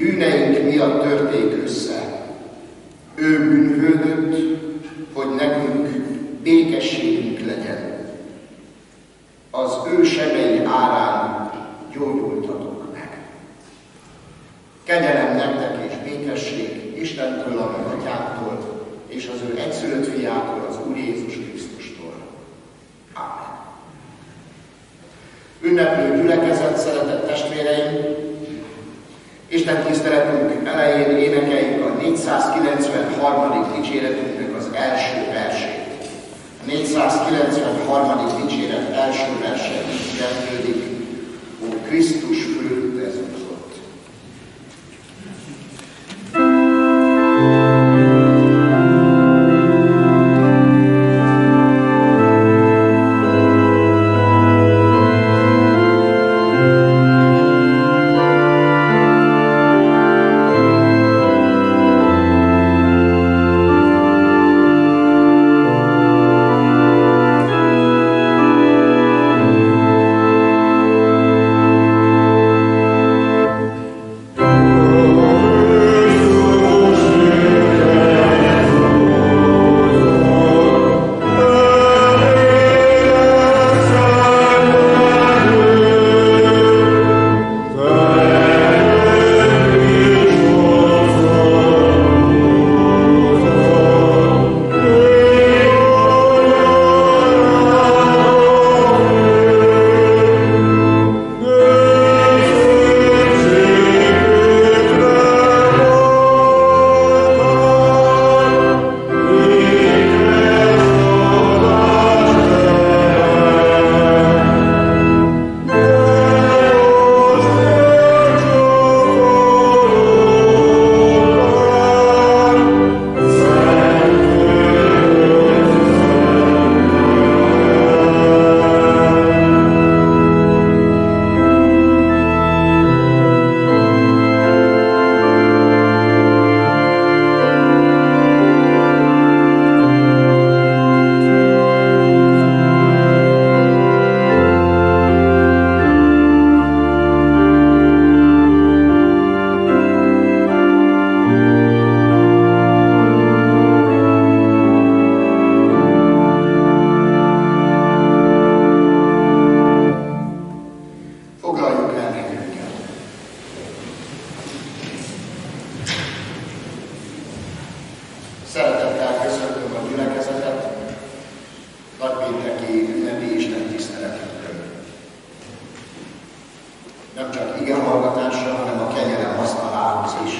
bűneink miatt törték össze. Ő bűnhődött, hogy nekünk békességünk legyen. Az ő sebei árán gyógyultatok meg. Kegyelem nektek és békesség Istentől, a mi Atyánktól, és az ő egyszülött fiától, az Úr Jézus Krisztustól. Ámen. Ünneplő gyülekezet, szeretett testvéreim! Isten tiszteletünk elején énekeljük a 493. dicséretünknek az első versét. A 493. dicséret első verse így kezdődik: Ó Krisztus fölötte zúzott. Szeretettel köszöntöm a gyülekezetet nagypénteki ünnepi Isten tiszteletünkön. Nem csak igehallgatásra, hanem a kegyelem használához is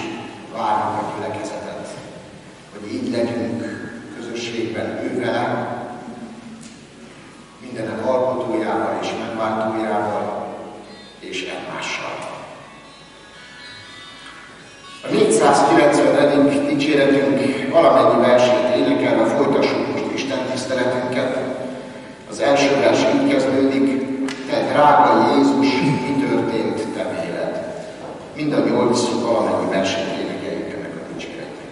várjuk a gyülekezetet, hogy így legyünk közösségben ő vele, mindenek alkotójával és megváltójával és egymással. A 490. dicséretünk valamennyi versét énekelve folytassuk most Isten tiszteletünket. Az első vers így kezdődik: Te drága Jézus, mi történt te véled? Mind a 8 valamennyi versét énekeljük ennek a dicséretnek.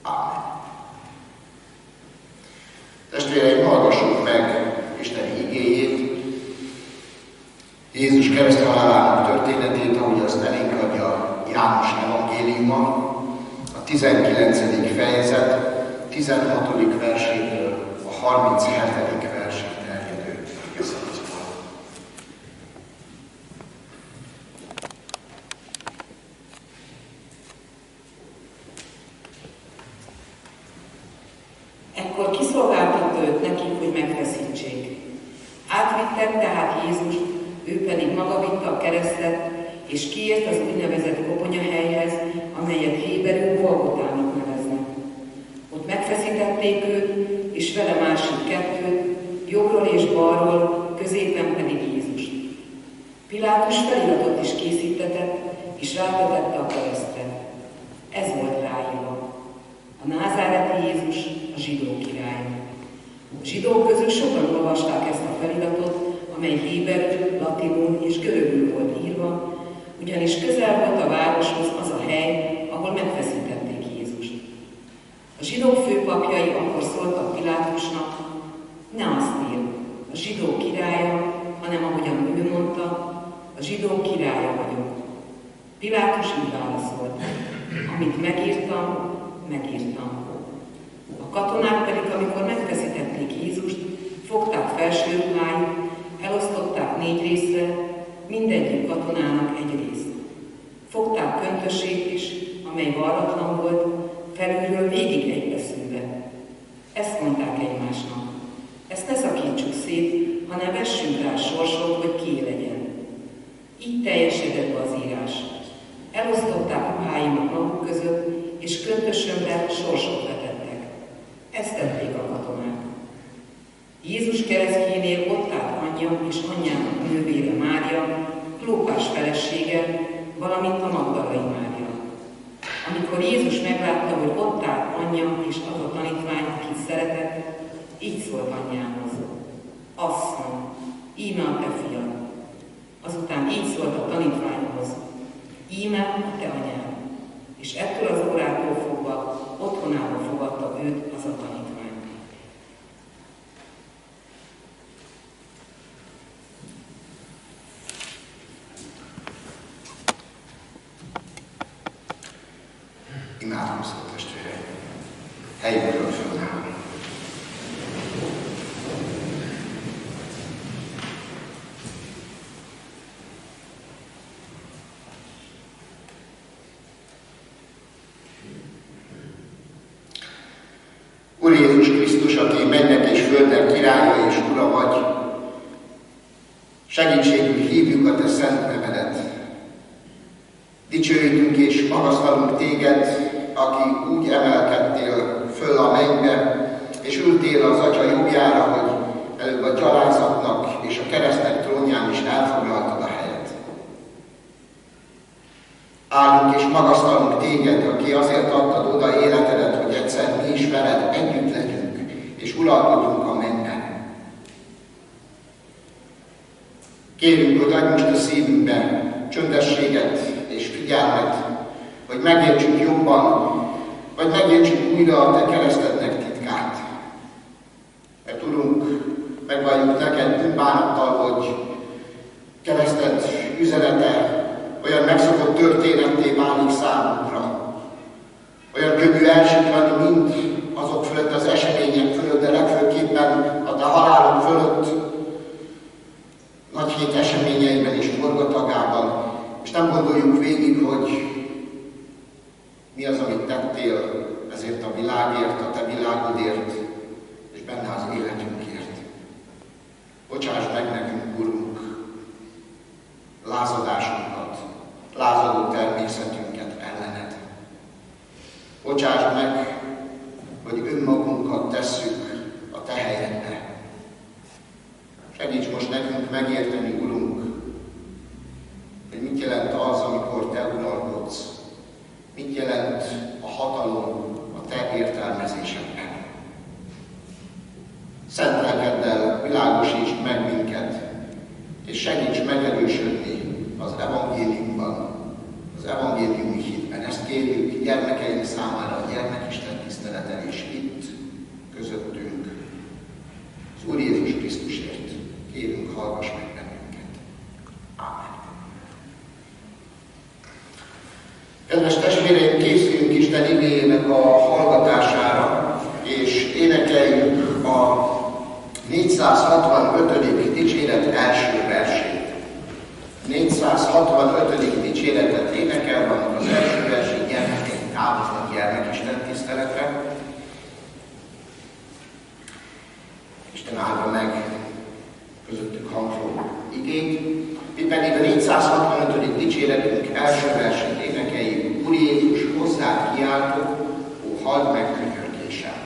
Amen. Testvéreim, hallgassuk meg Isten igéjét, Jézus kereszthalálának történetét, ahogy azt elénk adja János evangéliuma, a 19. fejezet 16. versétől a 37. versig terjedő igeszakaszból. Ekkor kiszolgáltatta őt nekik, hogy megfeszítsék. Átvittek tehát Jézust, ő pedig maga vitte a keresztet, és kiért az úgynevezett koponyahelyhez, amelyet héberül Golgotának neveznek. Ott megfeszítették őt, és vele másik kettőt, jobbról és balról, középen pedig Jézust. Pilátus feliratot is készítetett, és rátetette a keresztre. Ez volt ráírva: a názáreti Jézus, a zsidók királya. A zsidók közül sokan olvasták ezt a feliratot, amely héberül, latinul és görögül volt írva, ugyanis közel volt a városhoz az a hely, ahol megfeszítették Jézust. A zsidók főpapjai akkor szóltak Pilátusnak: ne azt ír, a zsidók királya, hanem ahogyan ő mondta, a zsidók királya vagyok. Pilátus így válaszolt: amit megírtam, megírtam. A katonák pedig, amikor megfeszítették Jézust, fogták felső ruháit, elosztották 4 részre, mindegyik katonának egy részt. Fogták köntösét is, amely varratlan volt, felülről végig egybeszűve. Ezt mondták egymásnak: ezt ne szakítsuk szét, hanem vessünk rá sorsot, hogy kié legyen. Így teljesedett be az írás. Elosztották ruháimat maguk között, és köntösömre sorsot vetettek. Ezt tették a katonák. Jézus keresztjénél ott állt anyja és anyjának nővére Mária, Klópás felesége, valamint a Magdalai Mária. Amikor Jézus meglátta, hogy ott állt anyja és az a tanítvány, akit szeretett, így szólt anyjához: asszony, íme a te fiad. Azután így szólt a tanítványhoz: íme a te anyád. És ettől az órától fogva otthonába fogadta őt az a tanítvány. Imádkozzunk, testvéreim! Helyünkről fölállunk. Úr Jézus Krisztus, aki mennek és földnek királya és ura vagy, segítségül hívjuk a te szent nevedet. Dicsőítünk és magasztalunk téged, aki úgy emelkedtél föl a mennybe, és ültél az Atya jobbjára, hogy előbb a gyalázatnak és a keresztek trónján is elfoglaltad a helyet. Állunk és magasztalunk téged, aki azért adtad oda életedet, hogy egyszer mi is veled együtt legyünk, és uralkodjunk a mennyben. Kérünk, hogy adj most a szívünkbe csöndességet és figyelmet, hogy megértsük jobban, vagy megértsük újra a te keresztednek titkát. Mert Urunk, megvalljuk neked bűnbánattal, hogy kereszted üzenete olyan megszokott történetté válik számunkra. Olyan könnyű elsiklani mind azok fölött, az események fölött, de legfőképpen a te halálod fölött, nagy hét eseményeiben és forgatagában, és nem gondoljuk végig, hogy mi az, amit tettél ezért a világért, a te világodért, és benne az életünkért. Bocsáss meg nekünk, Urunk, lázadásunkat, lázadó természetünket ellened. Bocsáss meg, hogy önmagunkat tesszük a te helyedbe. Segíts most nekünk megérteni, Urunk, hogy mit jelent az, amikor te uralkodsz. Mit jelent a hatalom a te értelmezésedben. Szent lelkeddel világosíts meg minket, és segíts megerősödni az evangéliumban, az evangéliumi hitben. Ezt kérjük gyermekeink számára a gyermekisten tiszteletben. igének a hallgatására, és énekeljük a 465. dicséret első versét. 465. dicséretet énekelve, az első versét gyermekek távoznak gyermekisten tiszteletre. Isten áldja meg közöttük hangzó igét. Mi pedig a 465. dicséretünk első versét énekeljük. Úr Jézus, hozzád kiáltok, ó, halld meg könyörgésem.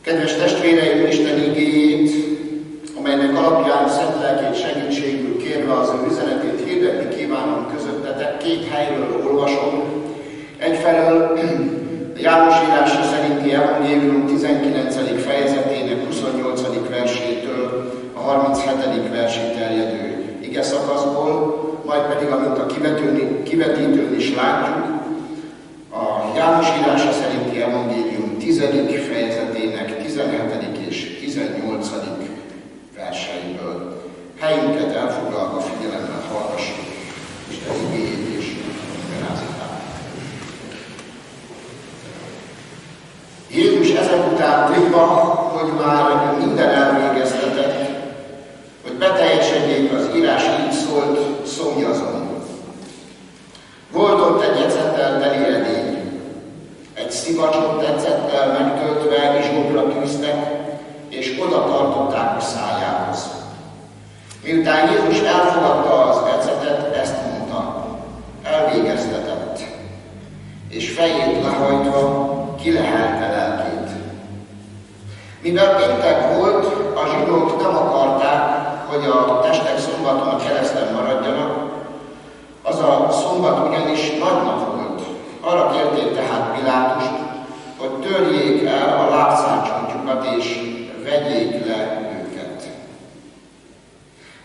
Kedves testvéreim, Isten igéjét, amelynek alapján szent lelkét segítségül kérve az ő üzenetét hirdetni kívánom közöttetek, két helyről olvasom. Egyfelől a János írása szerinti evangélium 19. fejezetének 28. versétől a 37. versig terjedő ige szakaszból, majd pedig, amint a kivetítőn is látjuk, a János írása szerinti evangélium 10. fejezetének 17. és 18. verseiből. Helyünket elfoglalva figyelemmel hallgassuk Isten igéjét és magyarázatát. Jézus ezek után tudva, hogy már minden elvégeztetett, hogy beteljesedjék az írás, így szólt, szomjazom. Volt ott egy ecettel teli edény, egy szivacsot ecettel megtöltve izsgokra tűztek, és oda tartották a szájához. Miután Jézus elfogadta az ecetet, ezt mondta, elvégeztetett, és fejét lehajtva kilehelte lelkét. Mivel péntek volt, a zsidók nem akarták, hogy a testek szombaton a kereszten maradjanak, az a szombat ugyanis nagy nap volt. Arra kérték tehát Pilátust, hogy törjék el a lábszárcsontjukat és vegyék le őket.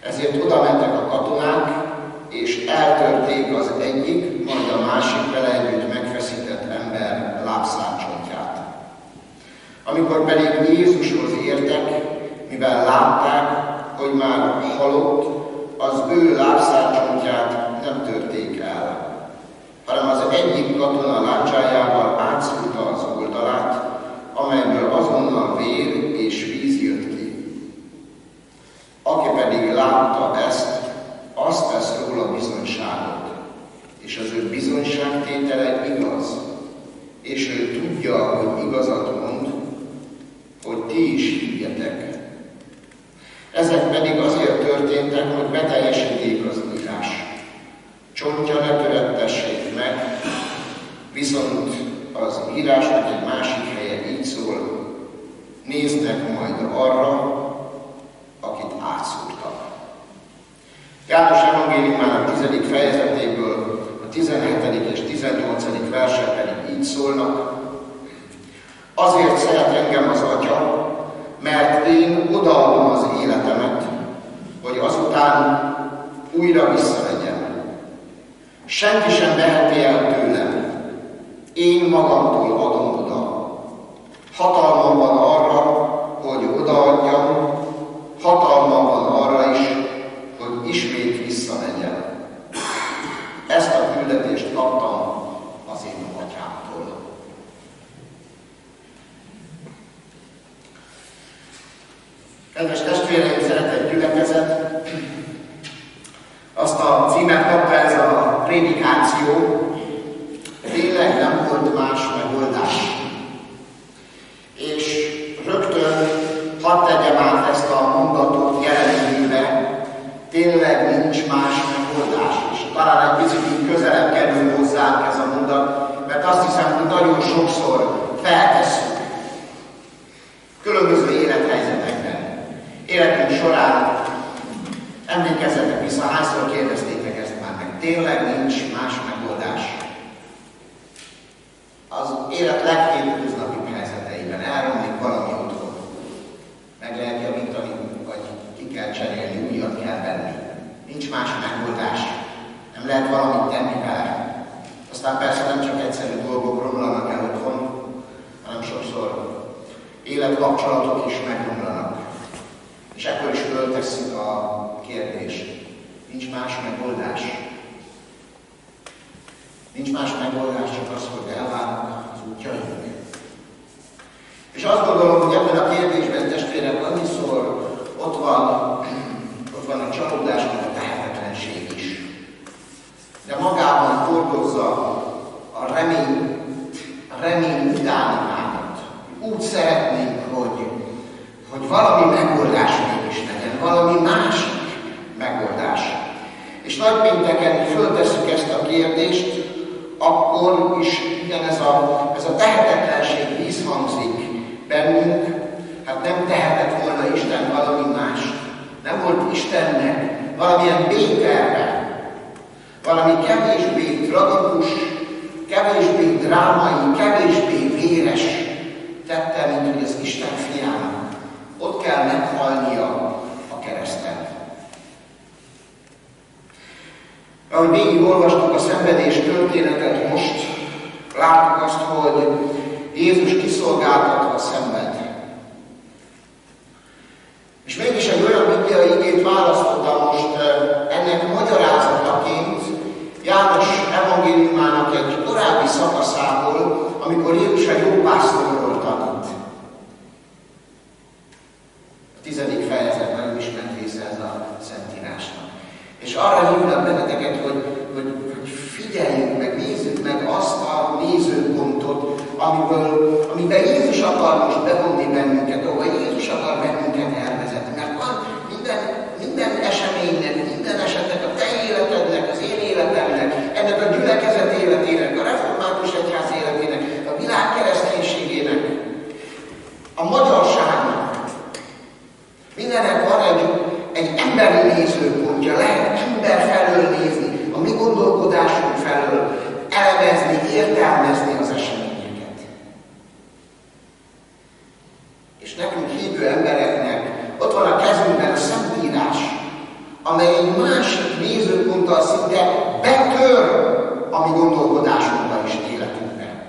Ezért oda mentek a katonák, és eltörték az egyik, majd a másik vele együtt megfeszített ember lábszárcsontját. Amikor pedig Jézushoz értek, mivel látták, hogy már halott, az ő lábszárcsontját nem törték el, hanem az egyik katona láncsájával átszúrta az oldalát, amelyből azonnal vér és víz jött ki. Aki pedig látta ezt, azt tesz róla bizonyságot, és az ő bizonyságtétele igaz, és ő tudja, hogy igazat mond, hogy ti is higgyetek. Ezek pedig azért történtek, hogy beteljesedjék az írás. Csontja ne törettessék meg, viszont az írásnak egy másik helye így szól, néznek majd arra, akit átszúrtak. János evangéliumának 10. fejezetéből a 17. és 18. versek pedig így szólnak. Azért szeret engem az Atya, mert én odaadom az életemet, aztán újra visszamegyem. Senki sem veheti el tőlem. Én magamtól adom oda. Hatalmam van arra, hogy odaadjam, hatalmam van arra is, hogy ismét visszamegyem. Ezt a küldetést kaptam az én atyámtól. Kedves testvéreim, szeretett gyülekezet, azt a címet kapta ez a prédikáció, tényleg nem volt más megoldás. És rögtön hadd tegyem át ezt a mondatot jelenlébe, tényleg nincs más megoldás. És talán egy picit közelebb kerül hozzánk ez a mondat, mert azt hiszem, hogy nagyon sokszor feltesszük különböző élethelyzetekben. Életünk során emlékezzetek vissza, hányszor kérdeztétek ezt már meg. Tényleg nincs más megoldás. Az élet leghétköznapibb helyzeteiben elromlik valami otthon. Meg lehet javítani, vagy ki kell cserélni, újat kell venni. Nincs más megoldás. Nem lehet valamit tenni vele. Aztán persze nem csak egyszerű dolgok romlanak el otthon, hanem sokszor életkapcsolatok is megromlanak. És ekkor is föltesszük a kérdést. Nincs más megoldás. Nincs más megoldás, csak az, hogy elválnak az útjaink. És azt gondolom, hogy ebben a kérdésben, testvérek, annyiszor ott van a csalódás, meg a tehetetlenség is. De magában hordozza a remény utánományt. Úgy szeretnénk, hogy valami megoldás mégis legyen, valami másik megoldás. És nagypénteken föltesszük ezt a kérdést, akkor is ugyanez a tehetetlenség visszhangzik bennünk. Hát nem tehetett volna Isten valami más. Nem volt Istennek valamilyen B-terve, valami kevésbé tragikus, kevésbé drámai, kevésbé véres tette, mint hogy az Isten fiának ott kell meghalnia a kereszten. Ahogy végig olvastuk a szenvedés történetet, most látjuk azt, hogy Jézus kiszolgáltatva szenved. És mégis egy olyan bibliai igét választottam most ennek magyarázataként János evangéliumának egy korábbi szakaszából, amikor Jézus a jó pásztorról tanít. A 10. fejezet nagyon ismert része ez a Szentírásnak. És arra hívnak benneteket, hogy figyeljünk meg, nézzük meg azt a nézőpontot, amiben Jézus akar most bevonni bennünket, ahol Jézus akar bennünket elvezetni. Mert van minden eseménynek, minden esetnek, a te életednek, az én életemnek, ennek a gyülekezet életének, a református egyház életének, a világ kereszténységének, a magyarságnak. Mindennek van egy emberi nézőpontja, lehet ember felől nézni, a mi gondolkodásunk felől elemezni, értelmezni az eseményeket. És nekünk hívő embereknek ott van a kezünkben a Szentírás, amely egy másik nézőponttal szinte betör a mi gondolkodásunkba és életünkbe.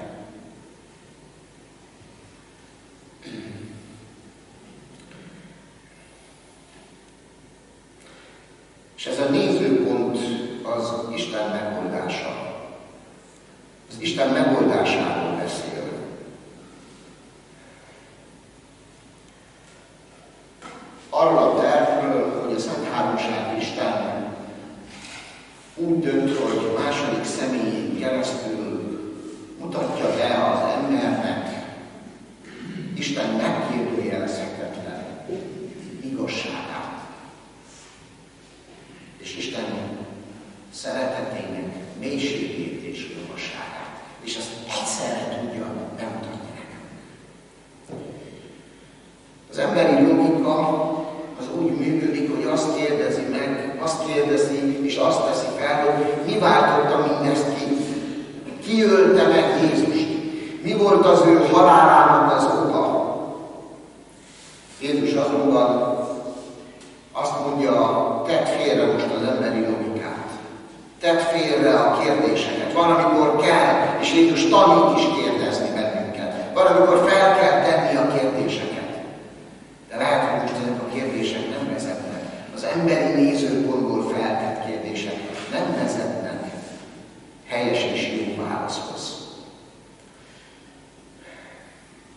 És ez a nézőpont az Isten megoldása. Az Isten megoldásáról beszél. Arról a tervről, hogy a Szent Háromság Isten úgy dönt, hogy második személyén keresztül mutatja be az embernek Isten megkérdőjelezhetetlen igazságát. És Isten szeretetének mélységét és igazságát. És azt egyszerre tudja bemutatni nekünk. Az emberi logika az úgy működik, hogy azt kérdezi és azt teszi fel, hogy mi váltotta mindezt ki. Ki ölte meg Jézust? Mi volt az ő halálának az oka? Jézus azonban azt mondja, tedd félre kérdéseket, van, amikor kell, és Jézus tanít is kérdezni bennünket, van, amikor fel kell tenni a kérdéseket. De lehet, hogy most ezek a kérdések nem vezetnek. Az emberi nézőpontból feltett kérdések nem vezetnek helyes és jó válaszhoz.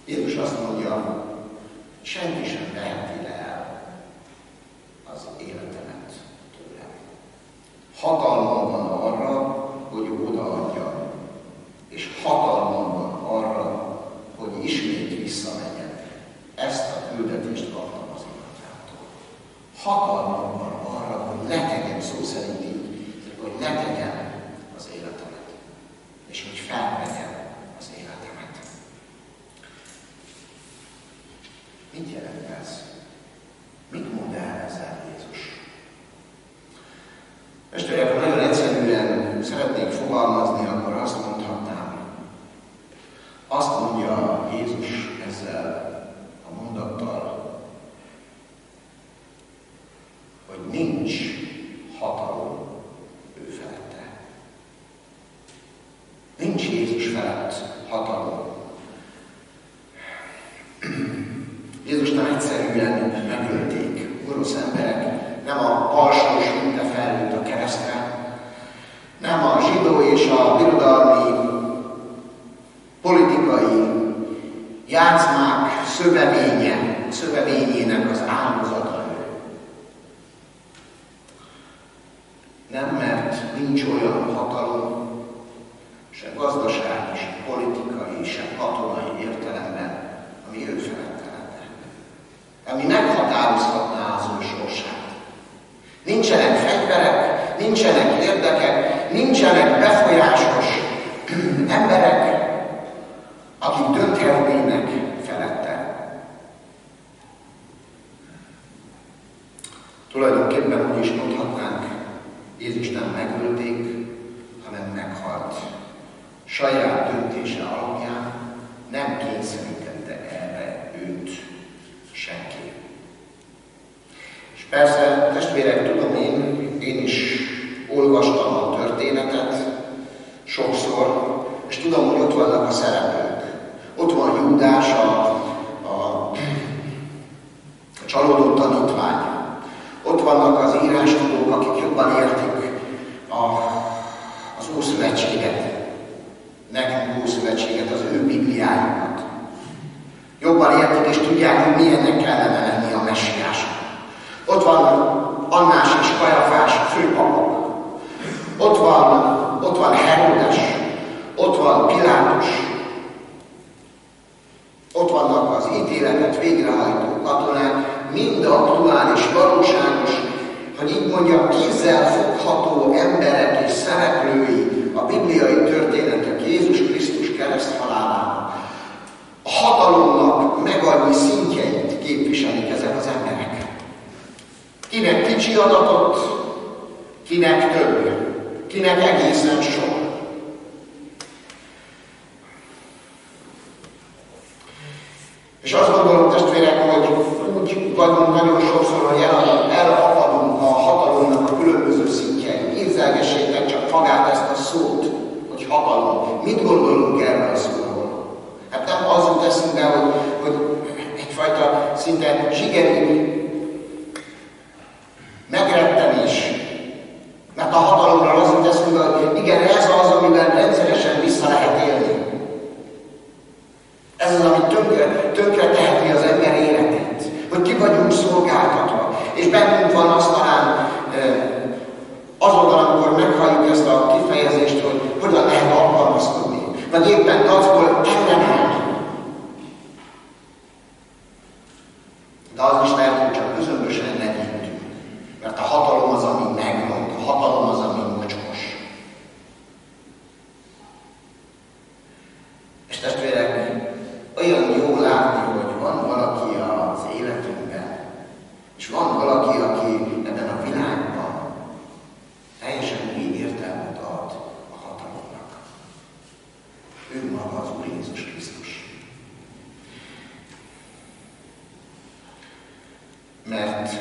Jézus azt mondja, senki sem veheti el az életemet tőlem. Hatalmam van arra, hogy odaadjam, és hatalmam van arra, hogy ismét visszamegyek. Ezt a küldetést kaptam az Atyától. Hatalmam van arra, hogy ne tegyem, szó szerint így, hogy ne tegyem az életemet, és hogy felvegyem az életemet. Mit jelent ez? Mit mond el ezzel Jézus? Testvérek, ha nagyon egyszerűen szeretnék fogalmazni, akkor azt mondhatnám. Azt mondja Jézus ezzel a mondattal, hogy nincs hatalom ő felette. Nincs Jézus felett hatalom. Jézus nem egyszerűen megölték. Orosz emberek nem a alsós hűte felnőtt a keresztre, nem a zsidó és a birodalmi politikai játszmák szövevényének az áldozata ő. Nem, mert nincs olyan hatalom, se gazdasági, se politikai, se katonai értelemben, ami ő felette lenne, ami meghatározhatná az ő sorsát. Nincsenek fegyverek, nincsenek érdekek, nincsenek befolyásos emberek, akik dönthetnének felette. Tulajdonképpen úgy is mondhatnánk, Jézus nem megölték, hanem meghalt. Saját döntése alapján nem kényszerítette erre őt senki. És persze, testvérek, tudom én is olvastam a történetet sokszor, és tudom, hogy ott vannak a szereplők. Ott van Júdás, a csalódott tanítvány. Ott vannak az írástudók, akik jobban értik az Ószövetséget, nekünk Ószövetséget, az ő Bibliájukat. Jobban értik és tudják, hogy milyennek kellene lenni a messiásnak. Ott van Annás és Kajafás főpapok. Ott van Heródes, ott van Pilátus, ott vannak az ítéletet végrehajtó katonák, mind aktuális, valóságos, hogy így mondjam, kézzel fogható emberek és szereplői a bibliai történetek Jézus Krisztus kereszthalálának. A hatalomnak megannyi szintjeit képviselik ezek az emberek. Kinek kicsi adatot, kinek több, kinek egészen sok. És azt gondolom, testvérek, hogy úgy vagyunk nagyon sokszor, hogy elakadunk a hatalomnak a különböző szintjein. Képzelgessétek csak magát ezt a szót, hogy hatalom. Mit gondolunk erről a szóról? Hát nem az jut eszünkbe, hogy egyfajta szinte zsigeri megrettenés. Mert a hatalomról az jut eszünkbe, hogy igen, ez az, amiben rendszeresen vissza lehet élni. Ez az, ami tönkre teheti az ember életét, hogy ki vagyunk szolgáltatva, és bennünk van az talán azonnal, amikor meghalljuk ezt a kifejezést, hogy hogyan lehet alkalmazkodni, vagy éppen dacból ellenállni. De az is lehet, hogy csak közömbösen legyintünk, mert a hatalom az, ami megmond, a hatalom az, ami mocskos. És testvérek, olyan jó látni, hogy van valaki az életünkben, és van valaki, aki ebben a világban teljesen új értelmet ad a hatalomnak. Ő maga az Úr Jézus Krisztus. Mert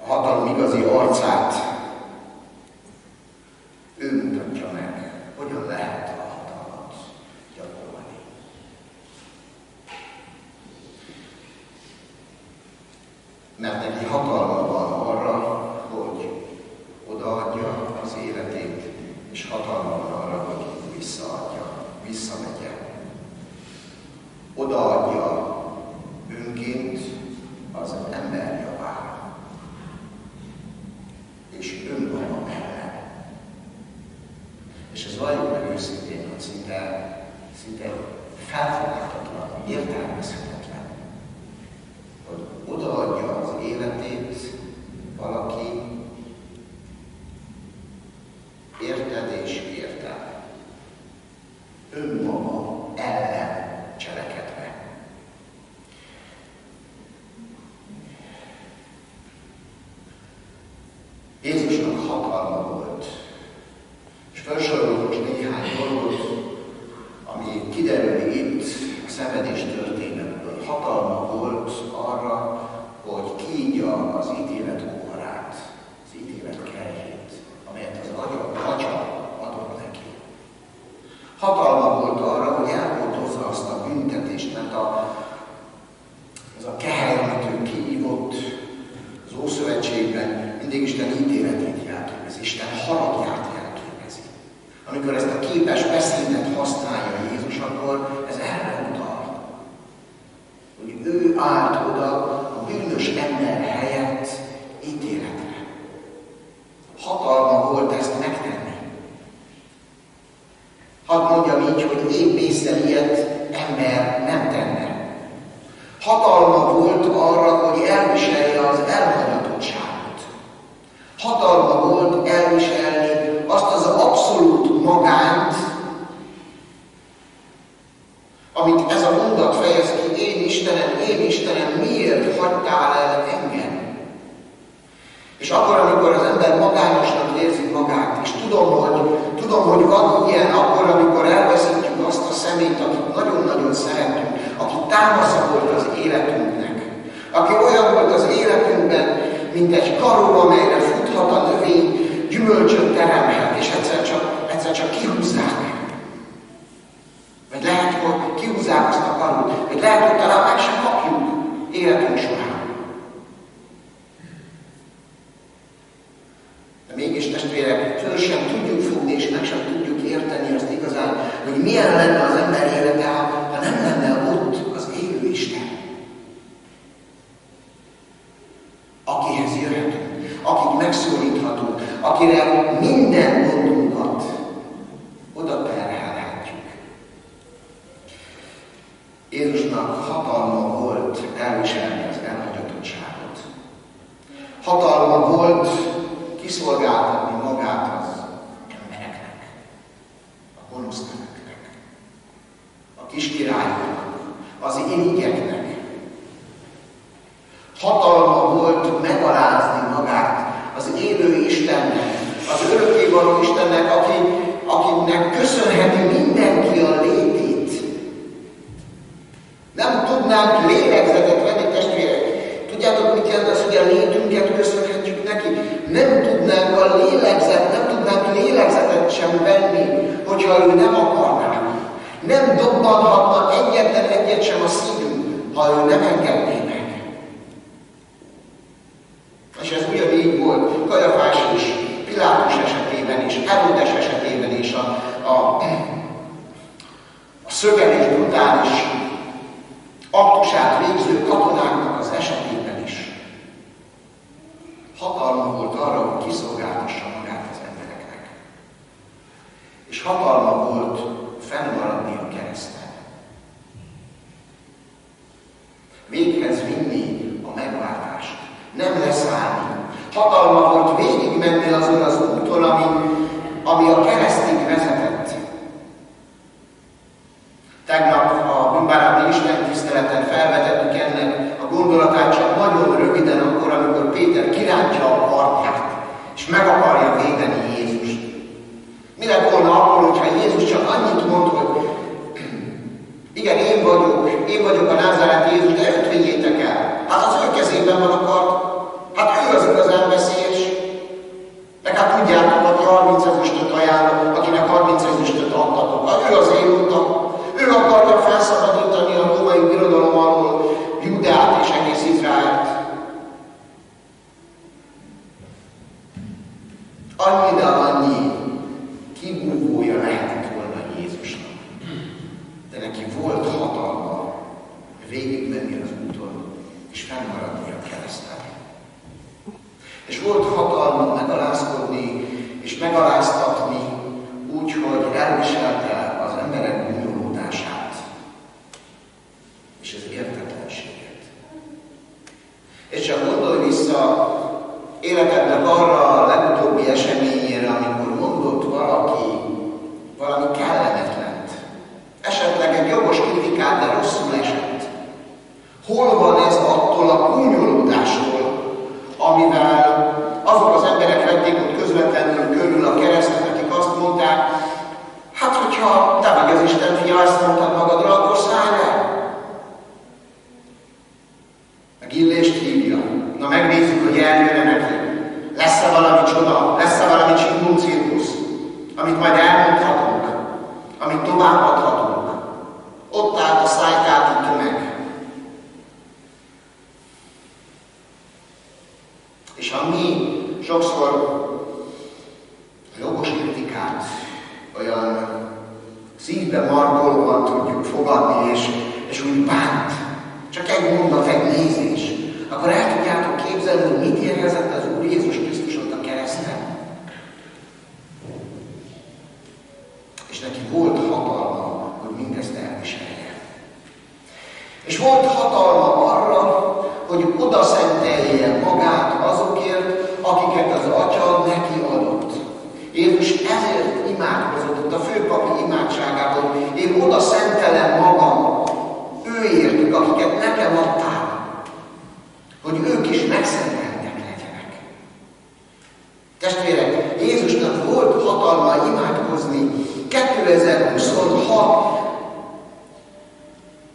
a hatalom igazi arcát Jézusnak hatalma volt. És felsorolok most néhány dolgot, ami kiderül itt a szenvedés történetből. Hatalma volt arra, hogy kiígya az ítélet óharát, az ítélet kelyhét, amelyet az Atya adott neki. Hatalma volt arra, hogy elhordozza azt a büntetést, mert az a kehely, amit ő kiívott az Ószövetségben, mindig Isten ítéletét jelképezi, Isten haragját jelképezi. Amikor ezt a képes beszédet használja Jézus, akkor ez erre utal. Hogy ő állt oda a bűnös ember helyett ítéletre. Hatalma volt ezt megtenni. Hadd mondjam így, hogy épp észre ilyet ember nem tenne. Hatalma volt arra, hogy elviselje az elhanyatottságot. Hatalma volt elviselni azt az abszolút magányt, amit ez a mondat fejez ki, én Istenem, miért hagytál el engem? És akkor, amikor az ember magányosnak érzi magát, és tudom, hogy van ilyen, akkor, amikor elveszítjük azt a személyt, akit nagyon-nagyon szeretünk, aki támasza volt az életünknek, aki olyan volt az életünkben, mint egy karó, amelyre futhat a növény, gyümölcsöt teremhet, és egyszer csak kihúzzák. Vagy lehet, hogy kihúzzák azt a karót, vagy lehet, hogy talán meg sem kapjuk életünk során. De mégis, testvérek, föl sem tudjuk fogni, és meg sem tudjuk érteni azt igazán, hogy milyen lenne az ember élete, ha nem lenne ott az élő Isten. Akihez jöhetünk, akit megszólíthatunk, akire minden gondunkat oda terhelhetjük. Jézusnak hatalma volt elviselni az elhagyatottságot. Hatalma volt kiszolgáltatni magát az embereknek, a gonosz nemeknek, a kiskirályoknak, az irigyeknek. Hatalma volt megalázni magát az élő Istennek, az örökkévaló Istennek, akinek köszönheti mindenki a létét. Nem tudnánk lélegzetet venni, testvérek. Tudjátok, mit jelent az, hogy a létünket köszönhetjük neki? Nem tudnánk lélegzetet sem venni, hogyha ő nem akarná. Nem dobbanhatna egyetlen egyet sem a szívünk, ha ő nem engedné meg. És ez ugyanígy volt Kajafás és Pilátus esetében is, Heródes esetében is, a szögelés brutális aktusát végző katonáknak az esetében is. Hatalma volt arra, hogy kiszolgáltassa magát az embereknek. És hatalma volt fennmaradni a kereszten. Véghez vinni a megváltást. Nem leszállni. Hatalma volt végigmenni azon az úton, ami a keresztig vezetett. Tegnap a bűnbáráti istentiszteleten felvetettük ennek a gondolatát, csak nagyon röviden akkor, amikor Péter kirántja a kardját, és meg akarja védeni Jézust. Mi lett volna akkor, hogyha Jézus csak annyit mond, hogy igen, én vagyok a názáreti Jézus, de őt vigyétek el. Hát az ő kezében van a kard. Hát ő az igazán veszélyes. De hát tudjátok, aki 30 ezüstöt ajánlott, akinek 30 ezüstöt adtatok. Hát ő az én utam. Ő akarja felszabadítani a római birodalom alól Júdeát és egész Izraelt. Annyi, de annyi kibúvója lehetett volna Jézusnak. De neki volt hatalma végigmenni az úton, és fennmaradni a kereszten. És volt hatalma megalázkodni, és megaláztatni úgy, hogy elviselte az emberek bűnolódását, és az értetlenséget. És csak gondolj vissza életednek arra a legutóbbi eseményére, amikor mondott valami kellemetlent. Esetleg egy jogos kritikát, de rosszul esett. Hol van ez attól a gúnyolódástól, amivel azok az emberek vették ha ezt mondtad magadra, akkor szállj le! Meg Illést hívja. Na megnézzük, hogy eljön-e neki. Lesz-e valami csoda? Lesz-e valami csimbum-cirkusz, amit majd elmondhatunk, amit továbbadhatunk. Ott állt a szájtátó tömeg. És ha mi sokszor a jogos kritikát olyan szívbe markolóan tudjuk fogadni, és úgy bánt, csak egy mondat, egy nézés, akkor el tudjátok képzelni, hogy mit érezett az Úr Jézus Krisztus ott a kereszten. És neki volt hatalma, hogy mindezt elviselje. És volt hatalma arra, hogy odaszentelje magát azokért, akiket az Atya neki adott. Jézus ezért imádkozott ott a főpapi imádságában, én odaszentelem magam őértük, akiket nekem adtál, hogy ők is megszenteltek legyenek. Testvérek, Jézusnak volt hatalma imádkozni 2026.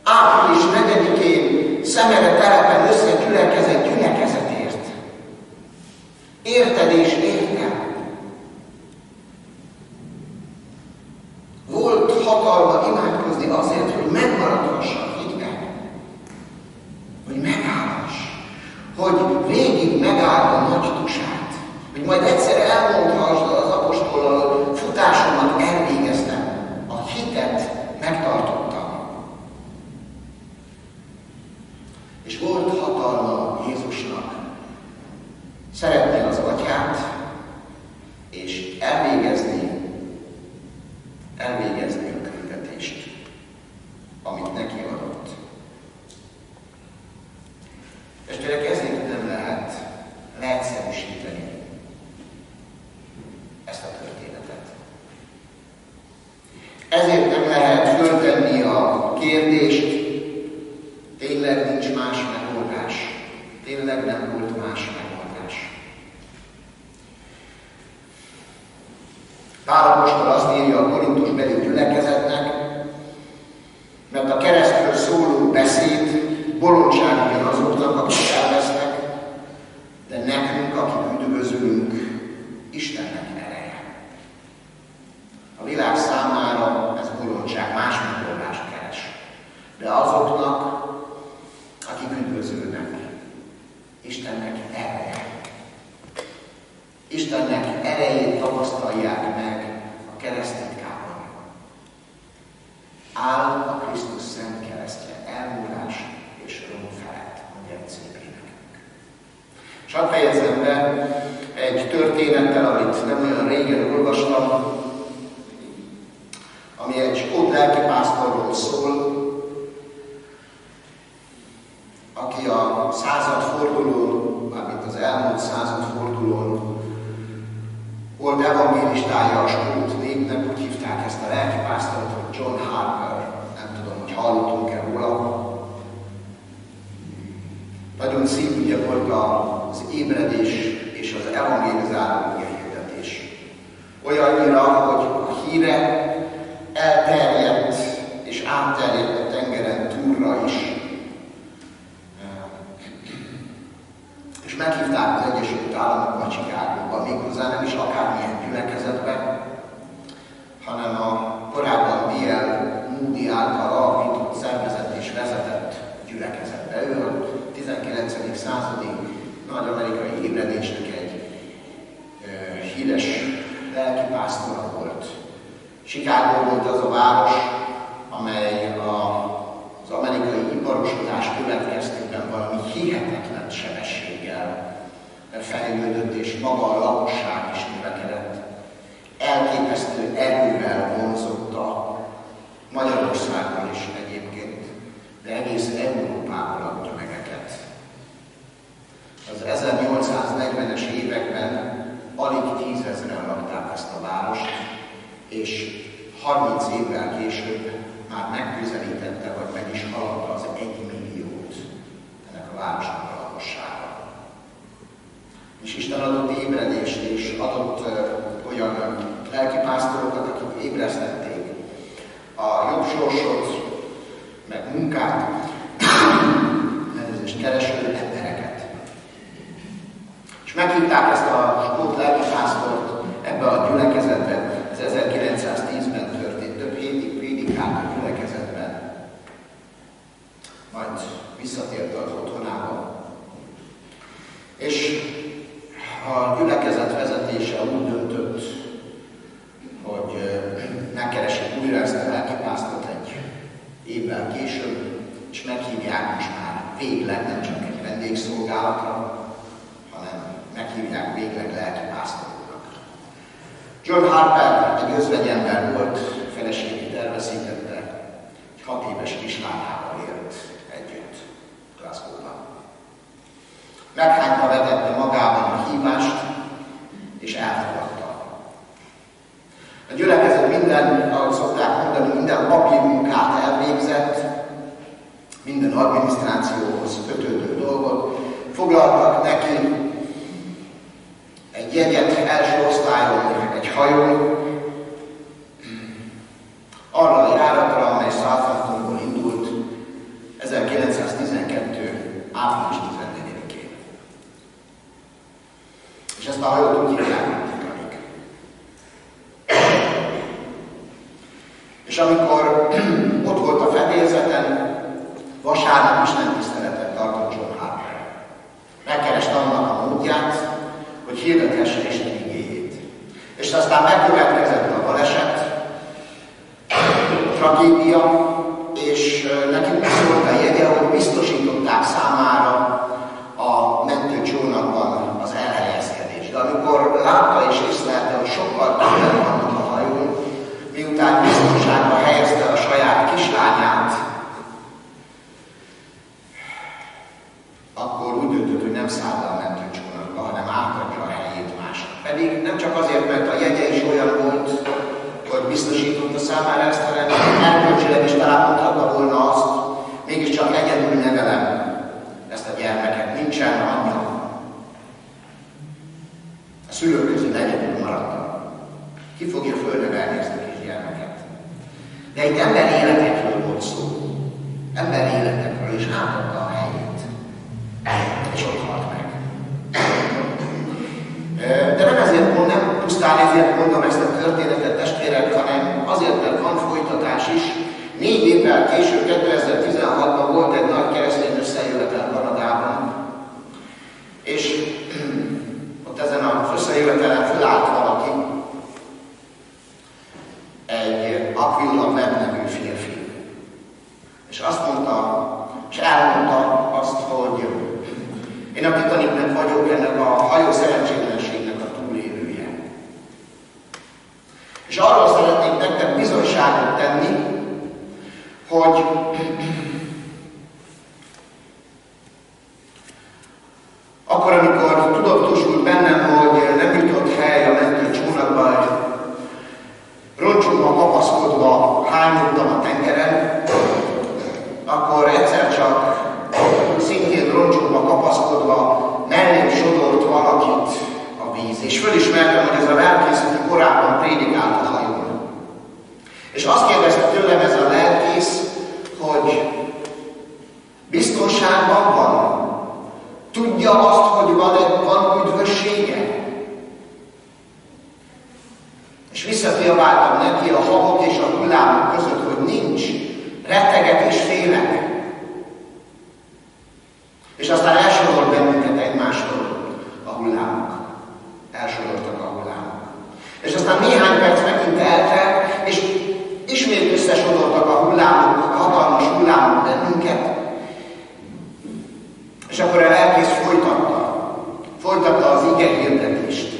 április 4-én Szemere telepen összegyülekezett gyülekezetért. Érted és értem. Volt hatalma imádkozni azért, hogy megmaradhassak hitben. Hogy megállhass. Hogy végig megáll a nagy tusát. Hogy majd egyszer elmondhassd az apostollal, futásomat elvégeztem. A hitet megtartottam. És volt hatalma Jézusnak szeretni az Atyát, és elvégezni a küldetést, amit neki adott. Testvérek, ezért nem lehet leegyszerűsíteni ezt a történetet. Ezért nem lehet föltenni a kérdést, tényleg nincs más megoldás. Tényleg nem volt más megoldás. Pál apostol azt írja a korintusbeli gyülekezetnek, mert a keresztről szóló beszéd bolondság ugyan azoknak, akik elvesznek, de nekünk, akik üdvözülünk, Istennek ereje. A világ számára ez bolondság, más megoldást keres. De azoknak, akik üdvözülnek, Istennek ereje. Istennek erejét tapasztalják meg a keresztitkában. Áll a Krisztus szent keresztje, elmúlás és rom felett, mondja egy szép énekünk. És hadd fejezzem be egy történettel, amit nem olyan régen olvastam, ami egy skót lelkipásztorról szól, aki a századfordulón, mármint az elmúlt századfordulón volt evangélistája a skót népnek, úgy hívták ezt a lelkipásztort, hogy John Harper. Nem tudom, hogy hallottunk-e róla. Nagyon szívügye volt az ébredés és az evangélizáló hirdetés. Olyannyira, hogy a híre elterjedt és átterjedt a tengeren túlra is. És meghívták az Egyesült Államokba, Chicagóba, méghozzá nem is akármilyen gyülekezetbe, hanem a korábban D.L. Moody által alapított, szervezett és vezetett gyülekezetbe. Ő a 19. századi nagy amerikai ébredésnek egy híres lelkipásztora volt. Chicago volt az a város, amely az amerikai iparosodás következtében valami hihetetlen sebességgel fejlődött, és maga a lakosság is növekedett. Elképesztő erővel vonzotta Magyarországon is egyébként, de egész Európában a tömegeket. Az 1840-es években alig 10 000-en lakták ezt a várost, és 30 évvel később már megközelítette, vagy meg is haladta az 1 milliót ennek a városnak a lakossága. És Isten adott ébredést, és adott olyan lelkipásztorokat, akik ébresztették a a jobb sorsot, meg munkát, kereső embereket. És meghívták ezt a skót lelkipásztort ebbe a gyülekezetbe, ez 1910-ben történt, több hétig prédikált a gyülekezetben. Majd visszatért az otthonába. És a gyülekezet vezetése úgy döntött, hogy megkeresik újra ezt a lelkipásztort egy évvel később, és meghívják most már végleg, nem csak egy vendégszolgálatra, hanem meghívják végleg lelkipásztornak. John Harper egy özvegyember volt, feleségét elveszítette, egy 6 éves kislányával élt együtt Glasgow-ban. Meghányta vetette magában a hívást, és elfogadta. A gyülekezet minden, ahogy szokták mondani, minden papírmunkát elvégzett, minden adminisztrációhoz kötődő dolgot, foglaltak neki egy jegyet első osztályon, egy hajón, arra a járatra, amely Southamptonból indult 1912. április 14-én. És ezt a hajót úgy hívják, mint Titanic. És amikor ott volt a fedélzeten, vasárnap istentiszteletet tartott John Harper. Megkereste annak a módját, hogy hirdethesse Isten igéjét. És aztán megkövetkezett a baleset, a tragédia, és nekünk szólt a jegye, hogy biztosították számára a mentőcsónakban az elhelyezkedést. De amikor látta és észlelte, hogy sokkal többen vannak a hajón, miután biztonságba helyezte a saját kislányát, akkor úgy döntött, hogy nem száll be a mentőcsónakba, hanem átadja a helyét másnak. Pedig nem csak azért, mert a jegye is olyan volt, hogy biztosította számára ezt, hanem erkölcsileg is talán mondhatta volna azt, mégiscsak egyedül nevelem ezt a gyermeket, nincsen anyja. A szülők közül egyedül maradtam. Ki fogja fölnevelni ezt a kis gyermeket? De itt ember életekről volt szó. Ember életekről, és átadta a helyét. És ott halt meg. De nem ezért mondom, nem pusztán ezért mondom ezt a történetet, testvérek, hanem azért, mert van folytatás is. 4 évvel később, 2016-ban volt egy nagy keresztény összejövetel Kanadában, és ott ezen az összejövetelen fölállt valaki, egy Aquila Webb nevű férfi. És azt mondta, és elmondta azt, hogy én a Titanicnek vagyok, ennek a hajó szerencsétlenségnek a túlélője. És arról szeretnék nektek bizonyságot tenni, hogy akkor, amikor tudatosult bennem, hogy nem jutott hely a mentőcsónakban, roncsomba kapaszkodva hányottam a tengeren, akkor egyszer csak szintén roncsomba kapaszkodva mellém sodort valakit a víz. És fölismertem, hogy ez a lelkész, aki korábban prédikált a hajón. És azt kérdezte tőlem ez a lelkész, hogy biztonságban van. Tudja azt, hogy van üdvössége? És visszakiabáltam neki a habok és a hullámok között, hogy nincs. Retteget és félek. És aztán elsorol bennünket egymásról a hullámok. Elsoroltak a hullámok. És aztán néhány perc megint eltelt, és ismét összesodortak a hullámok, a hatalmas hullámok bennünket. És akkor a lelkész folytatta az ige hirdetést.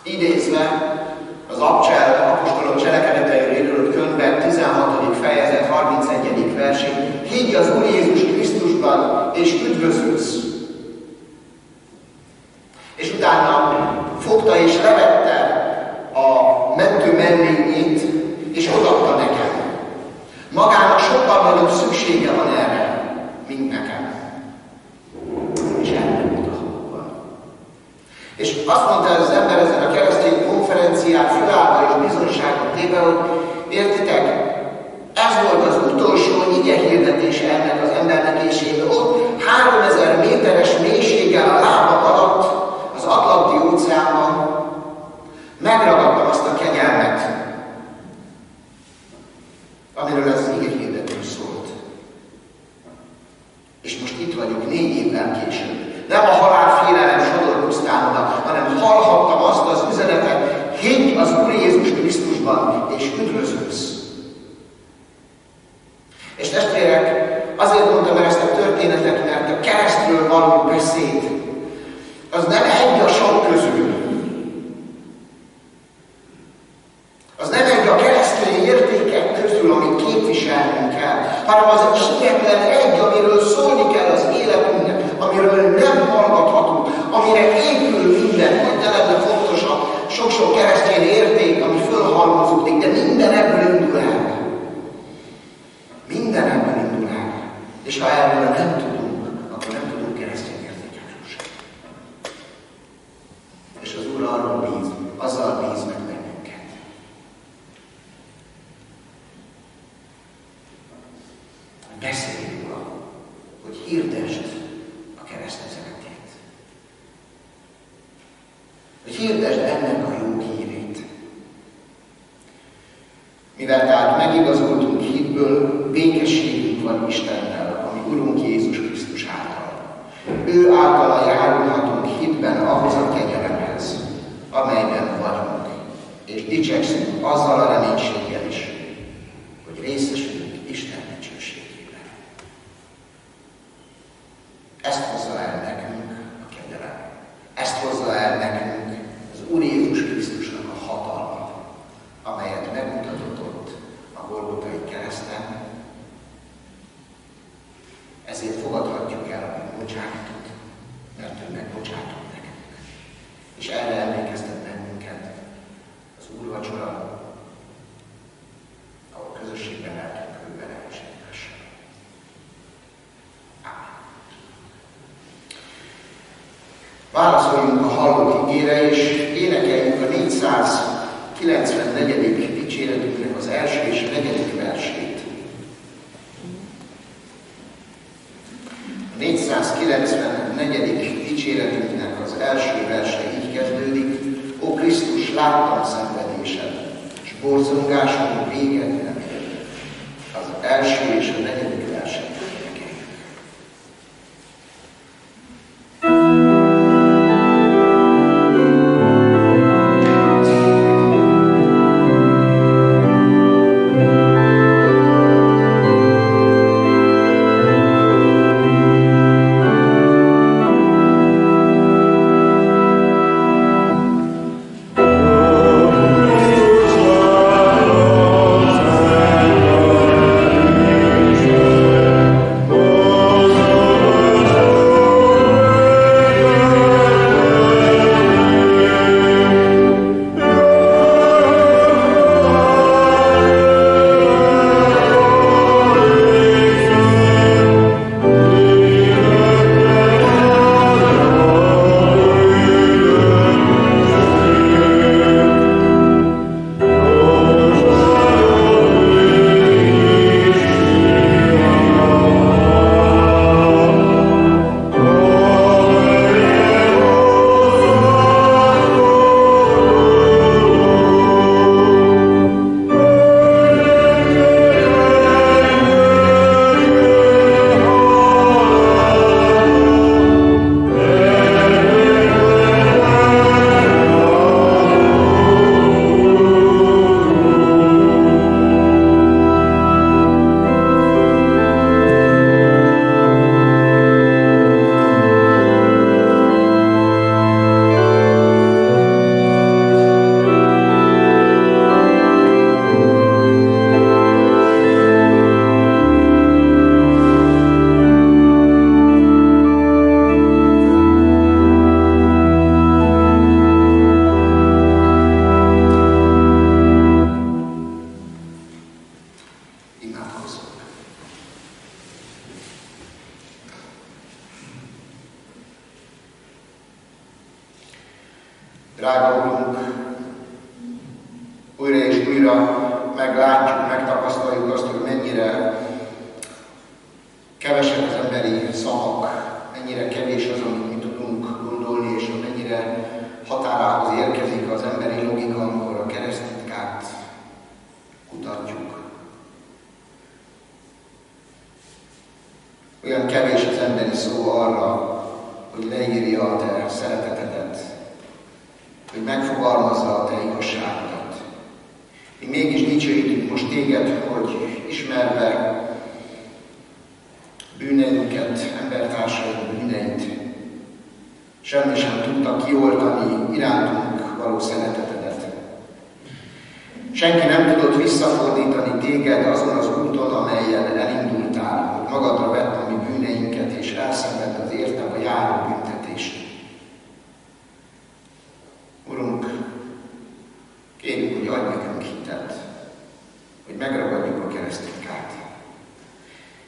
Idézve az apostolok cselekedeteiről írott könyvben 16. fejezet 31. versét, higgy az Úr Jézus Krisztusban, és üdvözülsz. És utána fogta és levette a mentő mellényét, és odaadta nekem. Magának sokkal nagyobb szüksége van erre, mint nekem. És elment a habokban. És azt mondta az ember ezen a keresztény konferencián fölállva és bizonyságot téve, hogy értitek? Ez volt az utolsó ige hirdetése ennek az embernek, és én ott 3000 méteres mélységgel a lábam alatt az Atlanti óceánban megragadtam azt a kegyelmet, amiről ez az ige hirdetés szólt. És most itt vagyok 4 évvel később. Nem a halálfélelem sodor pusztán oda, hanem hallhattam azt az üzenetet, higgy az Úr Jézus Krisztusban, és üdvözülsz. És testvérek, azért mondtam el ezt a történetet, mert a keresztről való beszéd az nem egy a sok közül. Az nem egy a keresztény értékek közül, amit képviselnünk kell, hanem az egyetlen egy, amiről szólni kell az életünknek, amiről nem hallgathatunk, amire épül minden, hogy ne lenne fontos a sok-sok keresztény érték, ami fölhalmozódik, de minden ebből indul el. Minden ebből indul el. És ha erről nem tudunk, akkor nem tudunk keresztény értékekről sem. És az Úr arról bíz, azzal bíz meg bennünket. Beszélj róla, hogy hirdesd a kereszt üzenetét. Hogy hirdesd ennek a jó hírét. Mivel tehát megigazoltunk hitből, békességünk van Istennel, ami Urunk Jézus Krisztus által. Ő általa járulhatunk hitben ahhoz a kegyelemhez, amelyben vagyunk, és dicsekszünk azzal a reménységgel is, hogy részesülünk Isten dicsőségében. Ezt hozza el nekünk a kegyelem. Ezt hozza el nekünk az Úr Jézus Krisztusnak a hatalma, amelyet megmutatott ott a Golgotai kereszten. Ezért fogadhatjuk el a bocsánatot, mert ő megbocsátott nekünk. És erre emlékeztet bennünket az úrvacsora, ahol közösségben lehetünk őben és egymással. Ámen. Válaszoljunk a hallott igére, és énekeljük a 494. dicséretünknek az első és negyedik versét. A 494. dicséretünknek az első verse így kezdődik: Ó Krisztus, láttam szenvedésed, és borzongásom véget nem ér. Az első és a negyedik verset énekeljük. Drága Urunk, újra és újra meglátjuk, megtapasztaljuk azt, hogy mennyire kevesek az emberi szavak, mennyire kevés az, amit mi tudunk gondolni, és mennyire határához érkezik az emberi logika, amikor a kereszttitkát kutatjuk. Olyan kevés az emberi szó arra, hogy leírja a te szeretetedet, hogy megfogalmazza a te igazságodat. Mi mégis dicsőítünk most téged, hogy ismerve bűneinket, embertársaink bűneit, semmi sem tudta kioltani irántunk való szeretetedet. Senki nem tudott visszafordítani téged azon az úton, amelyen elindultál, hogy magadra vett a mi bűneinket, és elszenvedt az értem a járó büntetést. Urunk, kérjük, hogy adj nekünk hitet, hogy megragadjuk a keresztitkát.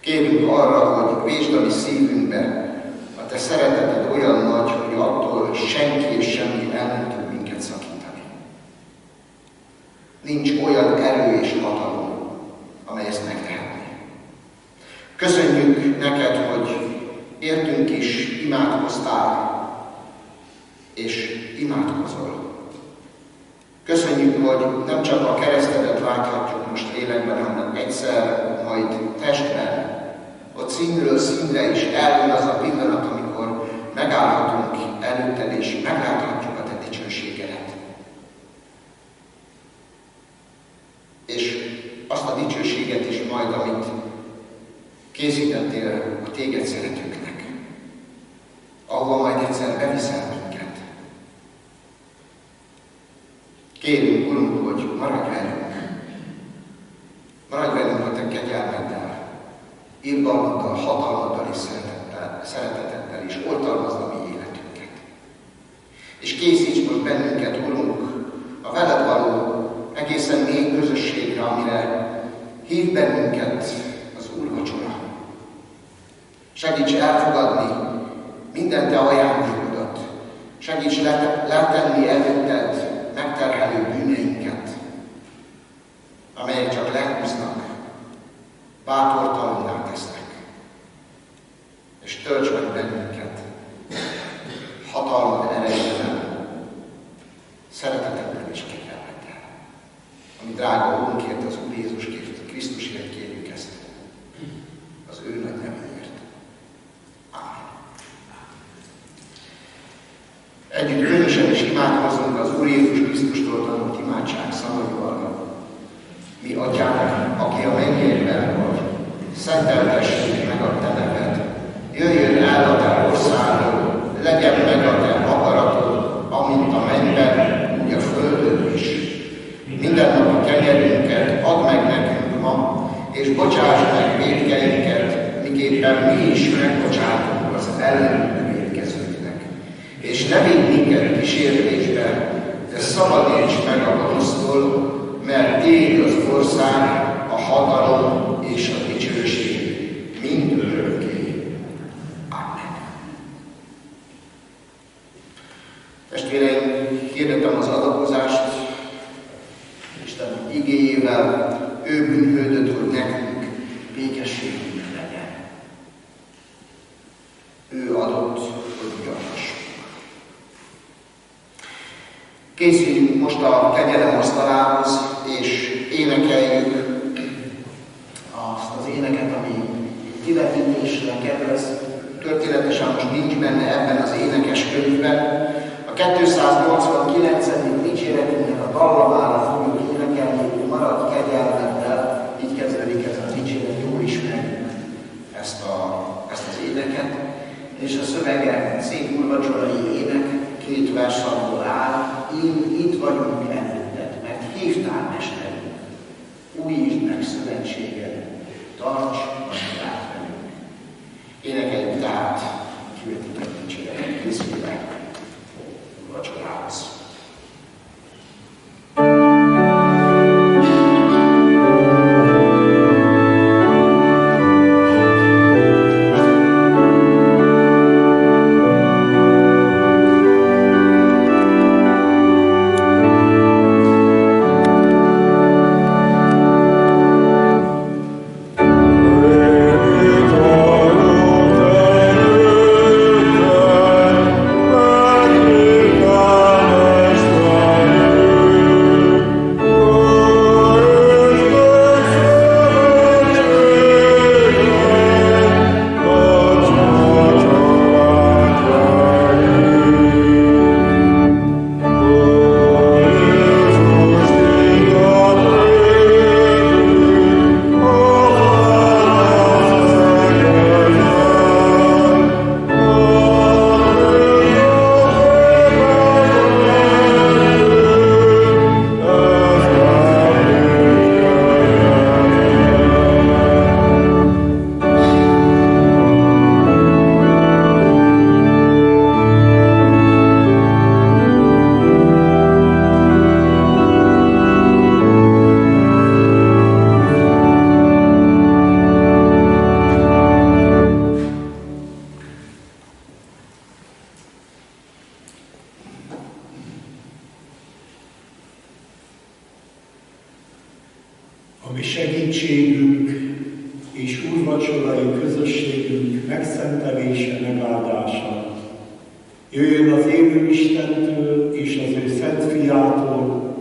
Kérjük arra, hogy vésd a mi szívünkbe, a te szereteted olyan nagy, hogy attól senki és semmi el nem tud minket szakítani. Nincs olyan erő és hatalom, amely ezt megtehetné. Köszönjük neked, hogy értünk is imádkoztál, és imádkozol. Köszönjük, hogy nem csak a keresztedet láthatjuk most lélekben, hanem egyszer, majd testben, ott színről színre is eljön az a pillanat, amikor megállhatunk előtted, és megláthatjuk a te dicsőségedet. És azt a dicsőséget is majd, amit készítettél a téged szeretőknek, ahova majd egyszer beviszel minket. Kérünk, Urunk, hogy maradj velünk. Maradj velünk a te kegyelmeddel, irgalmaddal, hatalmaddal és szereteteddel, és oltalmazd a mi életünket. És készíts most bennünket, Urunk, a veled való egészen mély közösségre, amire hív bennünket az úrvacsora. Segíts elfogadni minden te ajándékodat. Segíts letenni előtted megterhelő bűneinket, amelyek csak lehúznak, bátortalanná tesznek. És tölts meg bennünket hatalmad erejével, szereteteddel és kegyelmeddel. Ami drága Úrunkért, az Úr Jézusért, Krisztusért kérjük ezt, az ő nagy nevéért. Amen. Együtt közösen is imádkozunk az Úr Jézus Krisztustól tanult imádság szavaival. Mi Atyánk, aki a mennyekben vagy, szenteltessék meg a te neved. Jöjjön el a te országod, legyen meg a te akaratod, amint a mennyben, úgy a földön is. Minden nap a kenyerünket add meg nekünk ma, és bocsáss meg vétkeinket, miképpen mi is megbocsátunk az ellenünk vétkezőknek. És ne vigy minket kísértésbe, de szabadíts meg a gonosztól, mert tiéd az ország, a hatalom és a dicsőség mind örökké. Amen. Testvéreim, hirdetem az adakozást Isten igéjével, ő bűnhődött, hogy nekünk békességünk legyen. Ő adott, hogy ugyanassuk. Készüljünk most a kegyelem asztalához, és énekeljük azt az éneket, ami kivetítésre kedvez. Történetesen most nincs benne ebben az énekes könyvben. A 289. dicséretünknek a dallamára fogjuk énekelni, hogy maradj kegyelmeddel, így kezdődik ez a dicséret, jól ismerjük ezt az éneket. És a szövege szép úrvacsorai ének, 2 versszakból áll. Itt vagyunk előtted, mert hívtál mesterünk, újítsd meg szövetséged, tarts a csodát velünk. Énekeljük tehát kivetített dicséretet készülve úrvacsorához. ami segítségünk és úrvacsorai közösségünk megszentelése, megáldása. Jöjjön az élő Istentől és az ő Szent Fiától,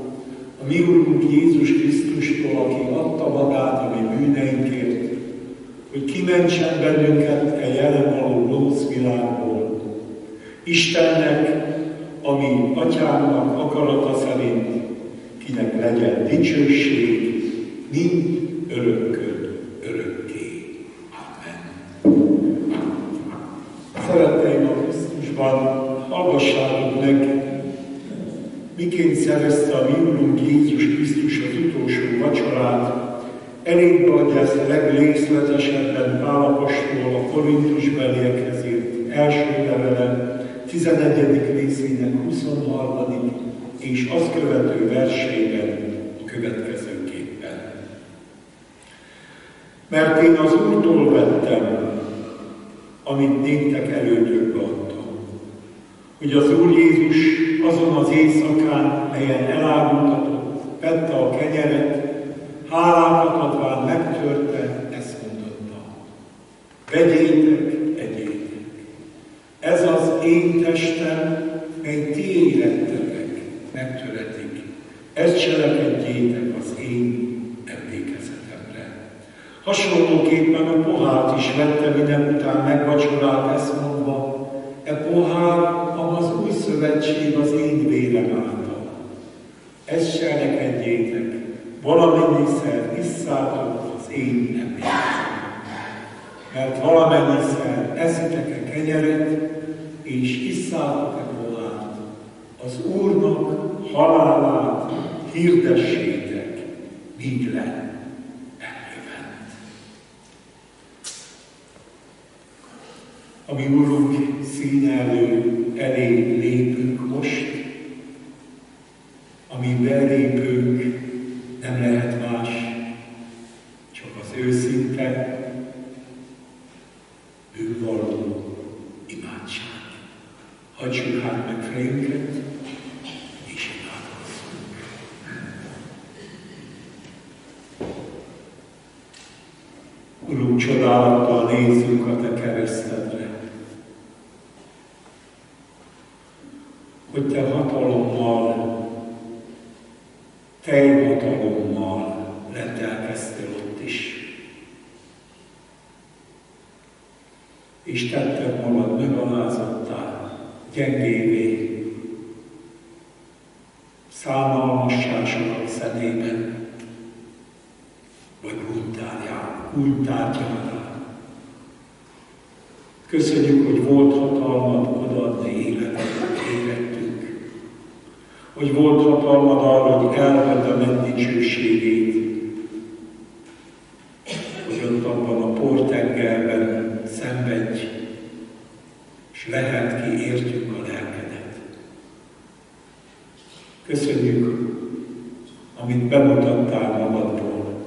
a mi Urunk Jézus Krisztustól, aki adta magát a mi bűneinkért, hogy kimentsen bennünket a jelen való gonosz világból. Istennek, ami Atyának akarata szerint, kinek legyen dicsőség, mind örökkön, örökké. Amen. Szeretteim a Krisztusban, hallgassátok meg, miként szerezte a mi Urunk Jézus Krisztus az utolsó vacsorát. Elég adja ezt a legrészletesebben Pál apostol a korintusbeliekhez írt első levele 11. részének 23. és azt követő verseiben a következőképpen. Mert én az Úrtól vettem, amit néktek elődökbe adtam, hogy az Úr Jézus azon az éjszakán, melyen eláldultatott, vette a kenyeret, hálákat adván megtörte, ezt mondotta: vegyétek, egyétek, ez az én testem, mely ti élettetek, megtöretik, ezt cselekedjétek az én emlékezetemre. Hasonlóképpen a pohárt is vette minden után megvacsorált, ezt mondva: e pohár, az új szövetség az én vérem által. Ezt cselekedjétek, valamennyiszer isszátok az én emlékezetemre. Mert valamennyiszer eszitek a kenyeret, és isszátok a pohárt, az Úrnak halálát hirdessétek, míg le eljövend. A mi Úrunk színe elé lépünk most, ami belépünk nem lehet más, csak az őszinte, bűnvalló imádság. Hagyjuk hát meg fejünket, és imádkozzunk. Urunk, csodálattal nézzünk a te keresztedre, hogy te hatalommal, teljhatalommal rendelkeztél ott is. És tetted magad megalázottá, gyengévé, szánalmasság sokak szemében, vagy bűntárgyára. Köszönjük, hogy volt hatalmad odaadni életet, érettünk, hogy volt hatalmad arra, hogy elvedd a menny dicsőségét, hogy ott abban a portengerben szenvedj, és lehet ki értjük a lelkedet. Köszönjük, amit bemutattál magadból.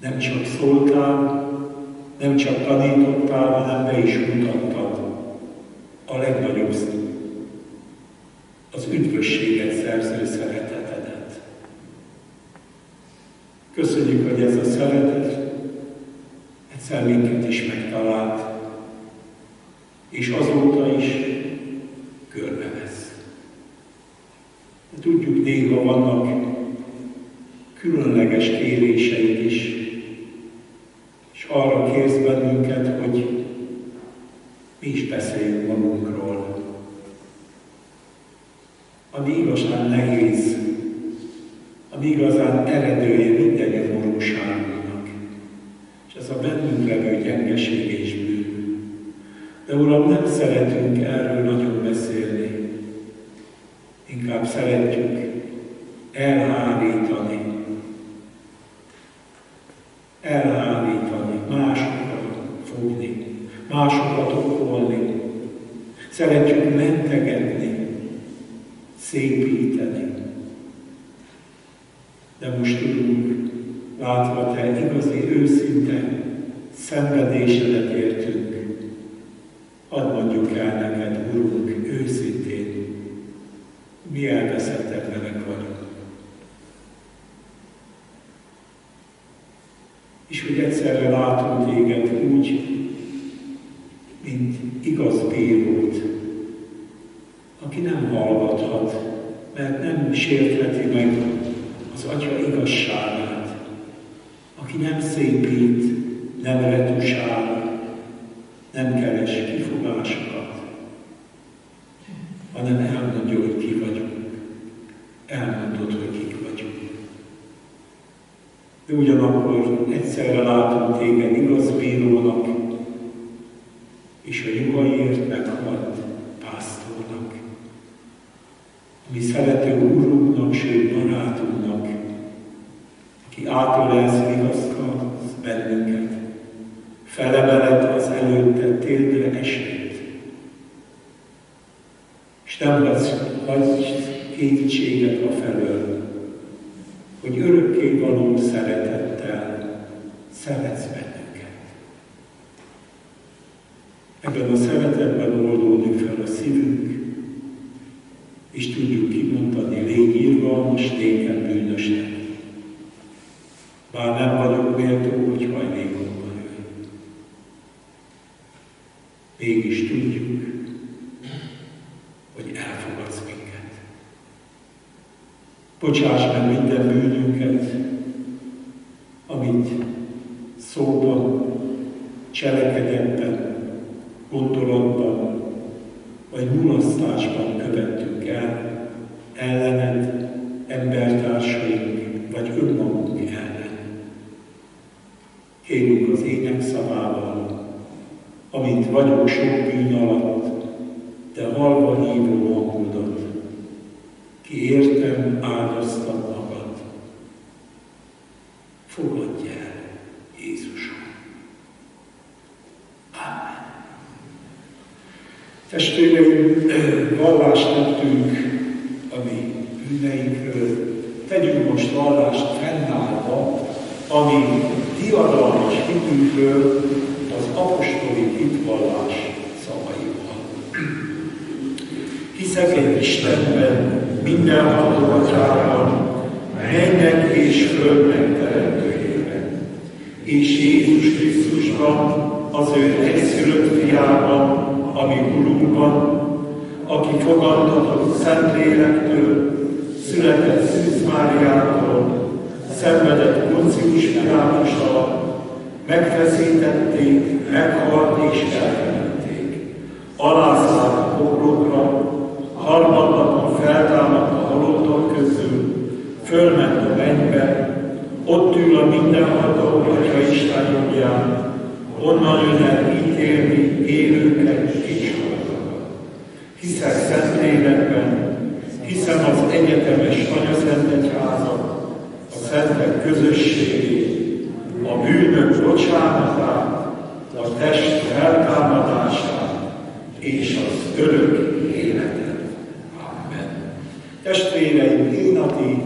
Nem csak szóltál, nem csak tanítottál, hanem be is mutattad a legnagyobb, az üdvösséget szerző szeretetedet. Köszönjük, hogy ez a szeretet egyszer minket is megtalált, és azóta is körbevesz. Tudjuk, néha vannak különleges kéréseid is, és arra kérsz bennünket, hogy mi is beszéljünk magunkról. Ami igazán nehéz, ami igazán eredője minden nyomorúságunknak, és ez a bennünk levő gyengeség és bűn. De Uram, nem szeretünk erről nagyon beszélni, inkább szeretjük elhárítani, másokat fogni, másokat okolni, szeretjük mentegetni, szépíteni. De most tudunk, látva te igazi, őszinte szenvedésedet értünk, hadd mondjuk el neked, Urunk, őszintén, mi elveszettetlenek vagyunk. és hogy egyszerre látunk téged úgy, mint igaz bírót, aki nem hallgathat, mert nem sértheti meg az Atya igazságát, aki nem szépít, nem retusál, nem keres kifogásokat, hanem elmondja, hogy ki vagyunk. Elmondod, hogy kik vagyunk. De ugyanakkor egyszerre látunk téged igaz bírónak, és a jogaiért meghalt pásztornak, mi szerető Úrunknak, sőt barátunknak, aki átölelsz, vigasztalsz bennünket, felemeled az előtte térdre esőt, és nem hagysz kétséget afelől, hogy örökké való szeretettel szeretsz bennünket. Ebben a szeretetben oldódik fel a szívünk, és tudjuk kimondani, légy irgalmas, nékem bűnösnek. Bár nem vagyok méltó, hogy hajlékomban jöjj. Mégis tudjuk, hogy elfogadsz minket. Bocsáss meg minden bűnünket, amit szóban, cselekedetben, gondolatban vagy mulasztásban követtünk el, ellened, embertársaink vagy önmagunk ellen. Kérjük az énekszavával, amint vagyok sok bűn alatt, de halva hívó hangodat, ki értem, áldoztam magad. Fogadj el, Jézusom. Amen. Testvéreim, vallást tettünk a mi bűneinkről, tegyünk most vallást fennállva, ami diadalmas hitünkről, az apostoli hitvallás szavaival. Hiszek egy Istenben, mindenható Atyában, mennek és földnek teremtőjében, és Jézus Krisztusban, az ő egyszülött fiában, ami Urunkban, aki fogantatott Szentlélektől, született Szűz Máriától, szenvedett Poncius Pilátus alatt, megfeszítették, meghalt és eltemették. Alázták a poklokra, harmadnapon feltámadt a halottak közül, fölment a mennybe, ott ül a mindenható Atya Isten jobbján, onnan jön el ítélni élőket és haltakat. Hiszek Szentlélekben, hiszem az egyetemes anyaszentegyházat, a szentek közösségét, a bűnök bocsánatát, a test feltámadását és az örök életet. Amen. Testvéreim, én a ti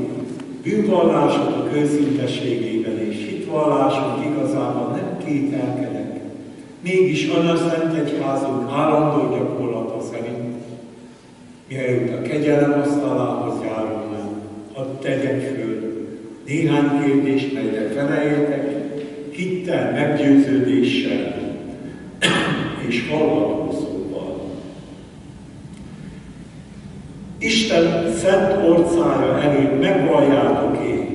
bűnvallásotok őszintességében és hitvallások igazában nem kételkedek, mégis anyaszentegyházunk állandó gyakorlata szerint, mielőtt a kegyelem asztalához járulnám, hadd tegyek föl néhány kérdést, melyre feleljetek, hittel, meggyőződéssel és hallgató szóval. Isten szent orcája előtt megvalljátok-e,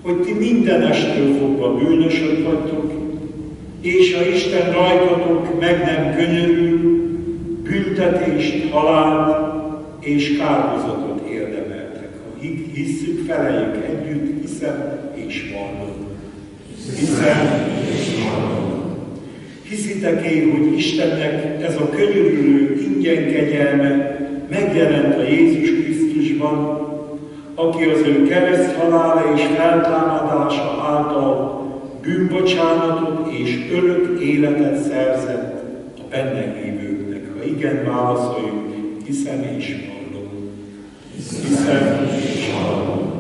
hogy ti mindenestől fogva bűnösök vagytok, és ha Isten rajtatok meg nem könyörül, büntetést, halált és kárhozatot érdemeltek. Ha hisszük, feleljük együtt, hiszem és vallom. Hiszem és vallom. Hiszitek-e, hogy Istennek ez a könyörülő ingyen kegyelme megjelent a Jézus Krisztusban, aki az ő kereszthalála és feltámadása által bűnbocsánatot és örök életet szerzett a benne hívőknek. Ha igen, válaszoljuk, hiszem és vallom. Hiszem és vallom.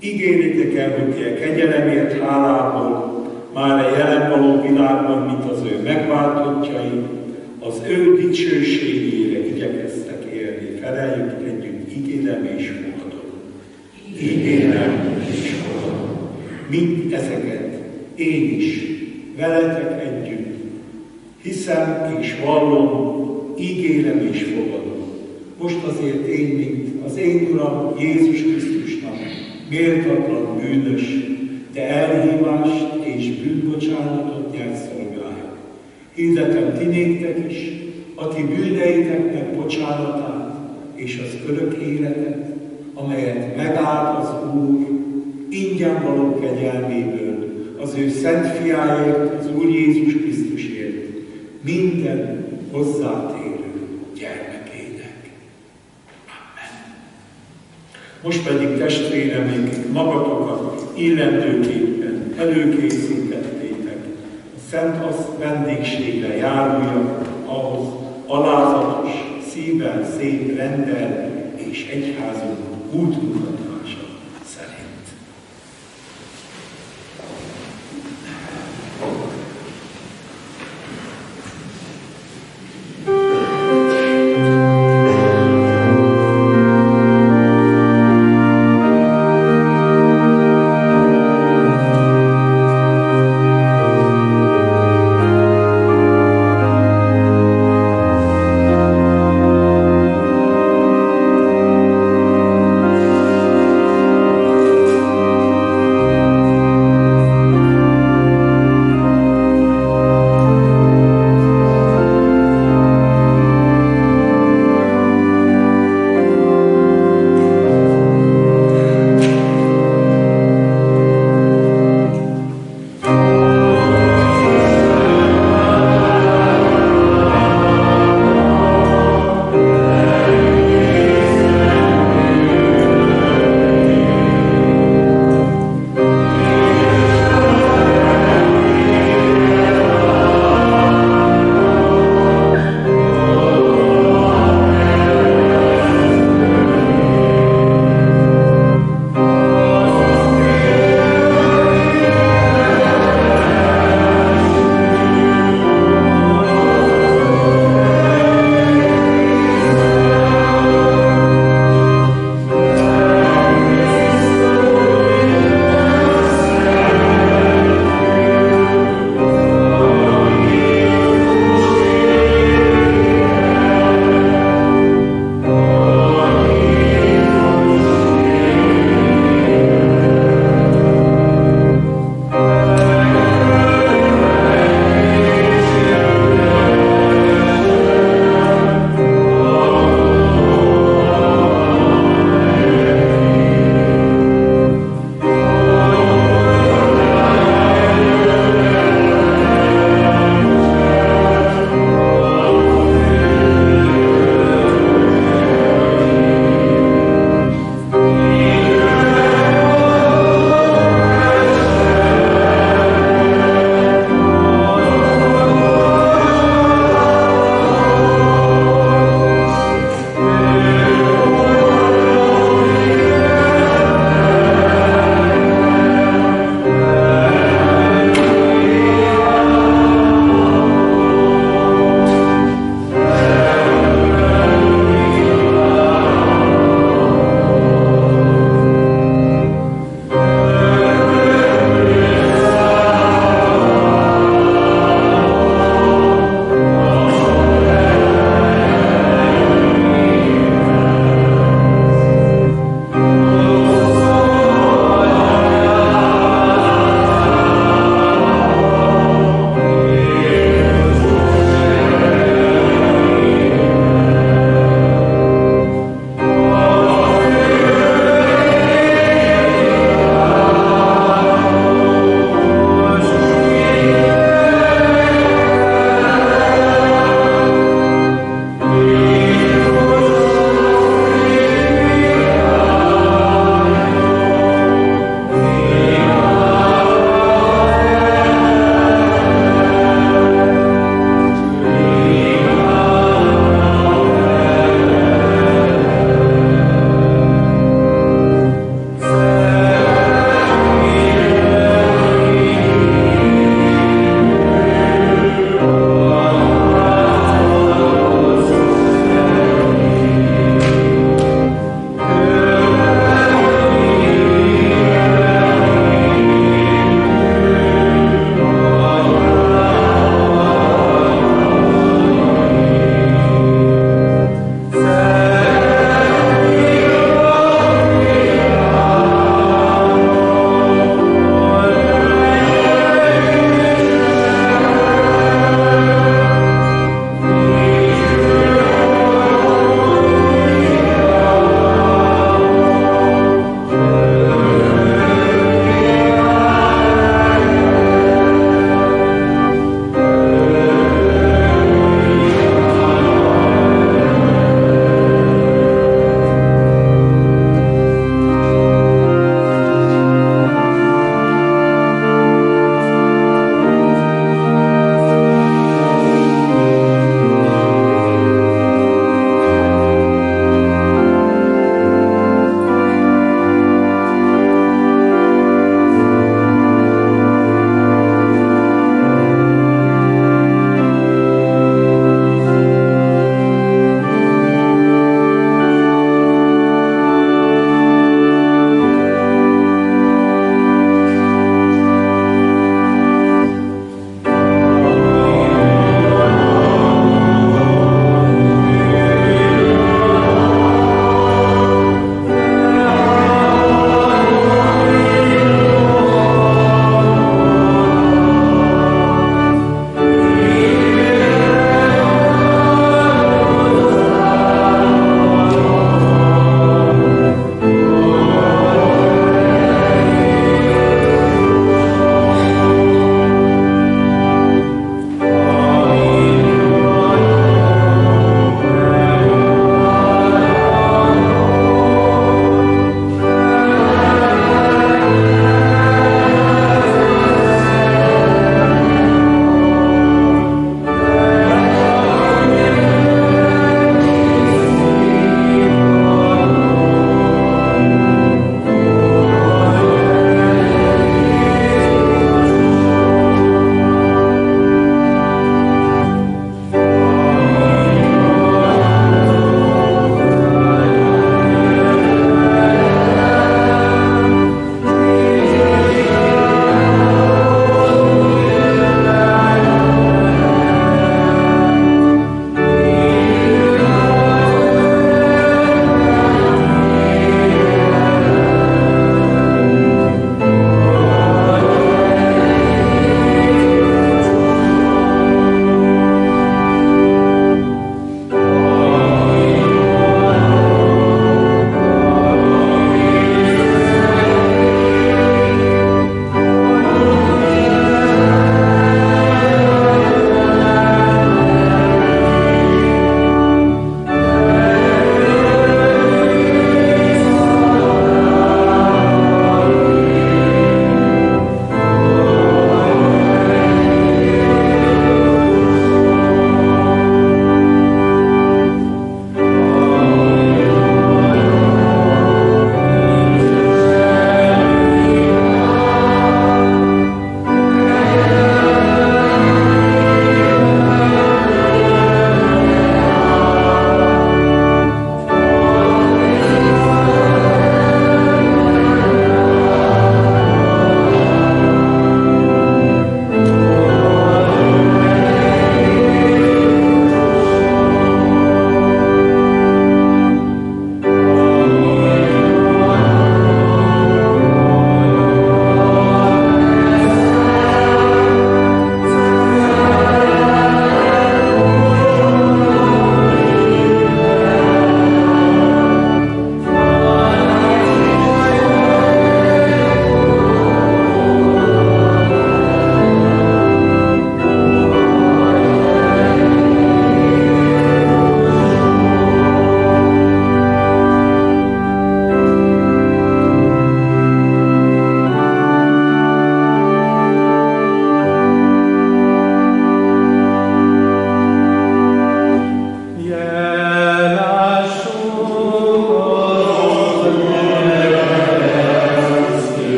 Ígéritek el, hogy ti a kegyelemért hálából már a jelen való világban, mint az ő megváltottjai, az ő dicsőségére igyekeztek élni. Feleljük együtt, ígérem és fogadom. Ígérem és fogadom. Mind ezeket én is, veletek együtt, hiszem és vallom, ígérem és fogadom. Most azért én, mint az én Uram Jézus Krisztusnak, méltatlan bűnös, de elhívást és bűnbocsánatot nyert szolgáljak. Hirdetem ti néktek is, a ti bűneiteknek bocsánatát és az örök életet, amelyet megáld az Úr, ingyen való kegyelméből, az ő szent fiáért, az Úr Jézus Krisztusért, minden hozzátérő gyermekének. Amen. Most pedig testvéremék, magatokat illendőképpen előkészítettétek, a szent vendégségre járuljak, ahhoz alázatos, szívvel szép rendel és egyházunk útmutatása szerint.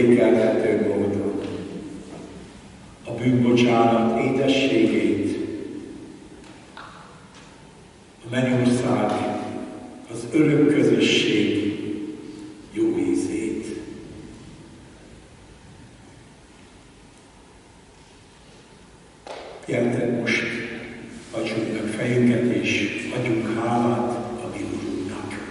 érzékelhető módon a bűnbocsánat édességét, a mennyország, az örök közösség jó ízét. Gyertek most, adjunk meg fejünket és adjunk hálát a mi Urunknak.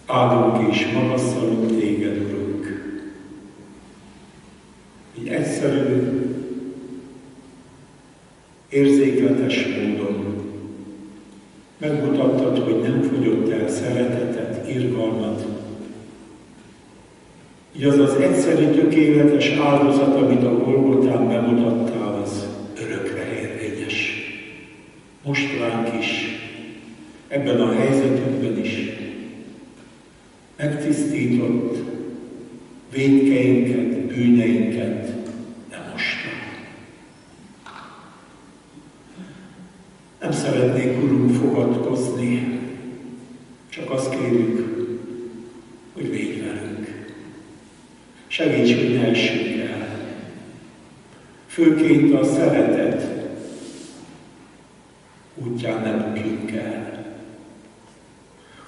Áldunk és magasztalunk téged, Urunk, így egyszerű, érzékletes módon megmutattad, hogy nem fogyott el szereteted, irgalmad. Így az az egyszerű, tökéletes áldozat, amit a Golgotán bemutattál, az örökre érvényes. Most ránk is, ebben a helyzetünkben is megtisztított vétkeinket, bűneinket lemosta. Nem szeretnék, Urunk, fogadkozni, csak azt kérjük, hogy légy velünk. Segíts, hogy ne essünk el. Főként a szeretet útján ne bukjunk el.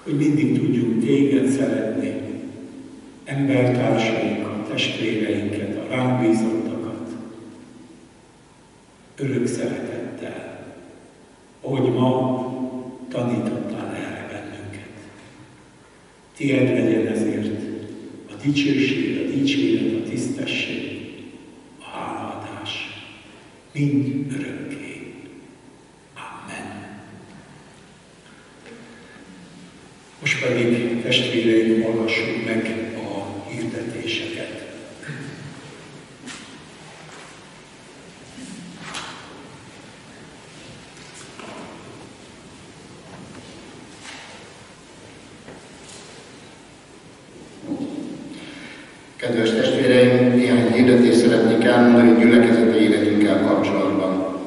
Hogy mindig tudjunk téged szeretni, embertársainkat, testvéreinket, a ránk bízottakat, örök szeretettel, ahogy ma tanítottál erre bennünket. Tied legyen ezért a dicsőség, a dicséret, a tisztesség, a hálaadás, mind örökké. Amen. Most pedig, testvéreim, hallgassuk meg a hirdetéseket. Kedves testvéreim, néhány hirdetést szeretnék elmondani gyülekezeti életünkkel kapcsolatban.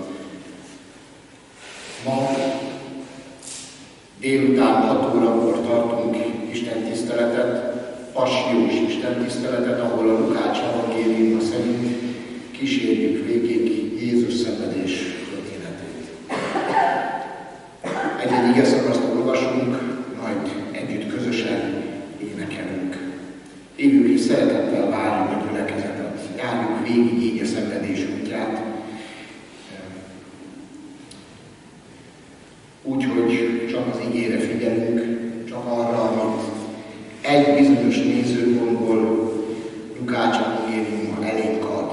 Ma délután 6 órakor tartunk istentiszteletet, passiós istentiszteletet, ahol a Lukács evangéliuma szerint kísérjük végig Jézus szenvedés történetét. Egy igeszakaszt olvasunk, majd együtt közösen énekelünk. Hívjuk és szeretettel várjuk a gyülekezetet, járjuk végig így a szenvedés útját, úgyhogy csak az igére figyelünk, csak arra, amit egy bizonyos nézőpontból Lukács evangéliuma elénk ad.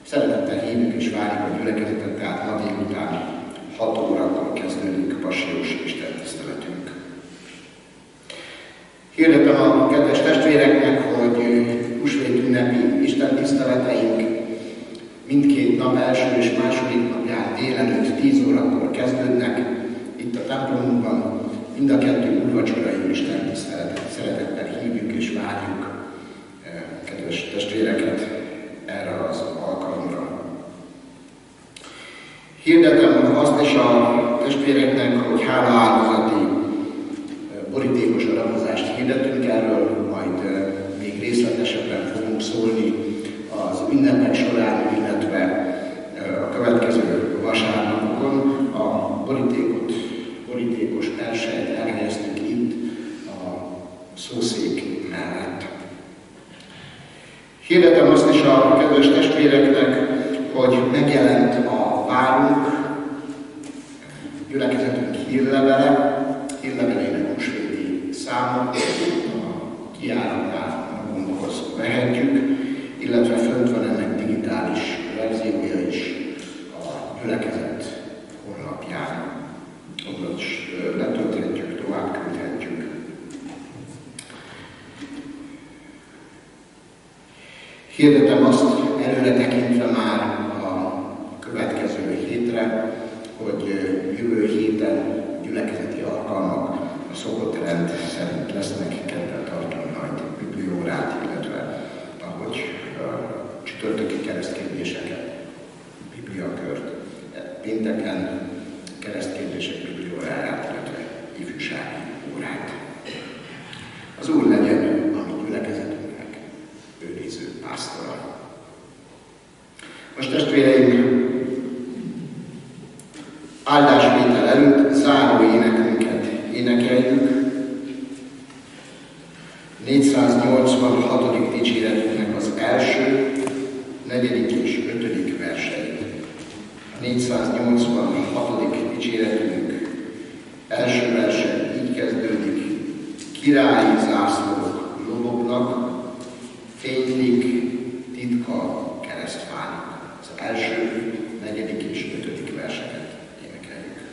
Szeretettel hívjuk és várjuk a gyülekezetet, tehát ma délután 6 órakor kezdődik passiós istentiszteletünk. Hirdetem a kedves testvéreknek, hogy húsvét ünnepi istentiszteleteink mindkét nap első és második napján délelőtt 10 órakor kezdődnek. Itt a templomunkban mind a kettő úrvacsorai istentiszteletet szeretettel hívjuk és várjuk kedves testvéreket erre az alkalomra. Hirdetem azt is a testvéreknek, hogy hálaáldozati borítékos adakozást hirdetünk, erről majd még részletesebben fogunk szólni az ünnepek során, illetve a következő vasárnapokon. A borítékos persejt elhelyeztük itt a szószék mellett. Hirdetem azt is a kedves testvéreknek, hogy megjelent a várunk gyülekezetünk hírlevelének húsvéti száma, a kiáratnál magunkhoz vehetjük, illetve fönt van ennek digitális verziója is a gyülekezet honlapján. Onnan is letölthetjük, tovább küldhetjük. Hirdetem azt előre tekintve már a következő hétre, hogy jövő héten gyülekezeti alkalmak a szokott rend szerint lesznek, kedden tartunk majd bibliórát, illetve ahogy csütörtöki keresztkérdéseket, bibliakört, pénteken keresztkérdések biblióráját, illetve ifjúsági irányt. Az Úr legyen a mi gyülekezetünknek őriző pásztora. Most testvéreim, áldásvétel előtt záró énekünket énekeljük. 486. dicséretünknek az első, 4. és 5. verseit. A 486. dicséretünk első verse így kezdődik: királyi zászlók lobognak, fénylik titka keresztfának. Az első, 4. és 5. verseket énekeljük.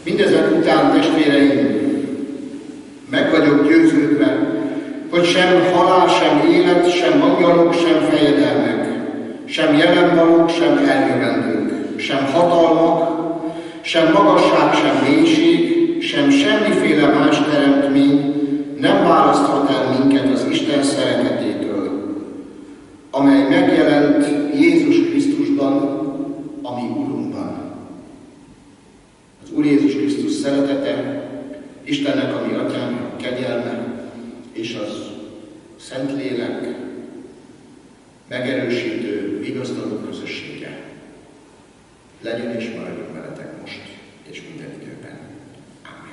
Mindezek után, testvéreim, meg vagyok győződve, hogy sem halál, sem élet, sem angyalok, sem fejedelmek, sem jelenvalók, sem eljövendők, sem hatalmak, sem magasság, sem mélység, sem semmiféle más teremtmény nem választhat el minket az Isten szeretetétől, amely megjelent Jézus Krisztusban, a mi Urunkban. Az Úr Jézus Krisztus szeretete, Istennek, a mi Atyának kegyelme, és az Szentlélek megerősítő, vigasztaló közössége legyen és maradjon veletek most és minden időben. Amen.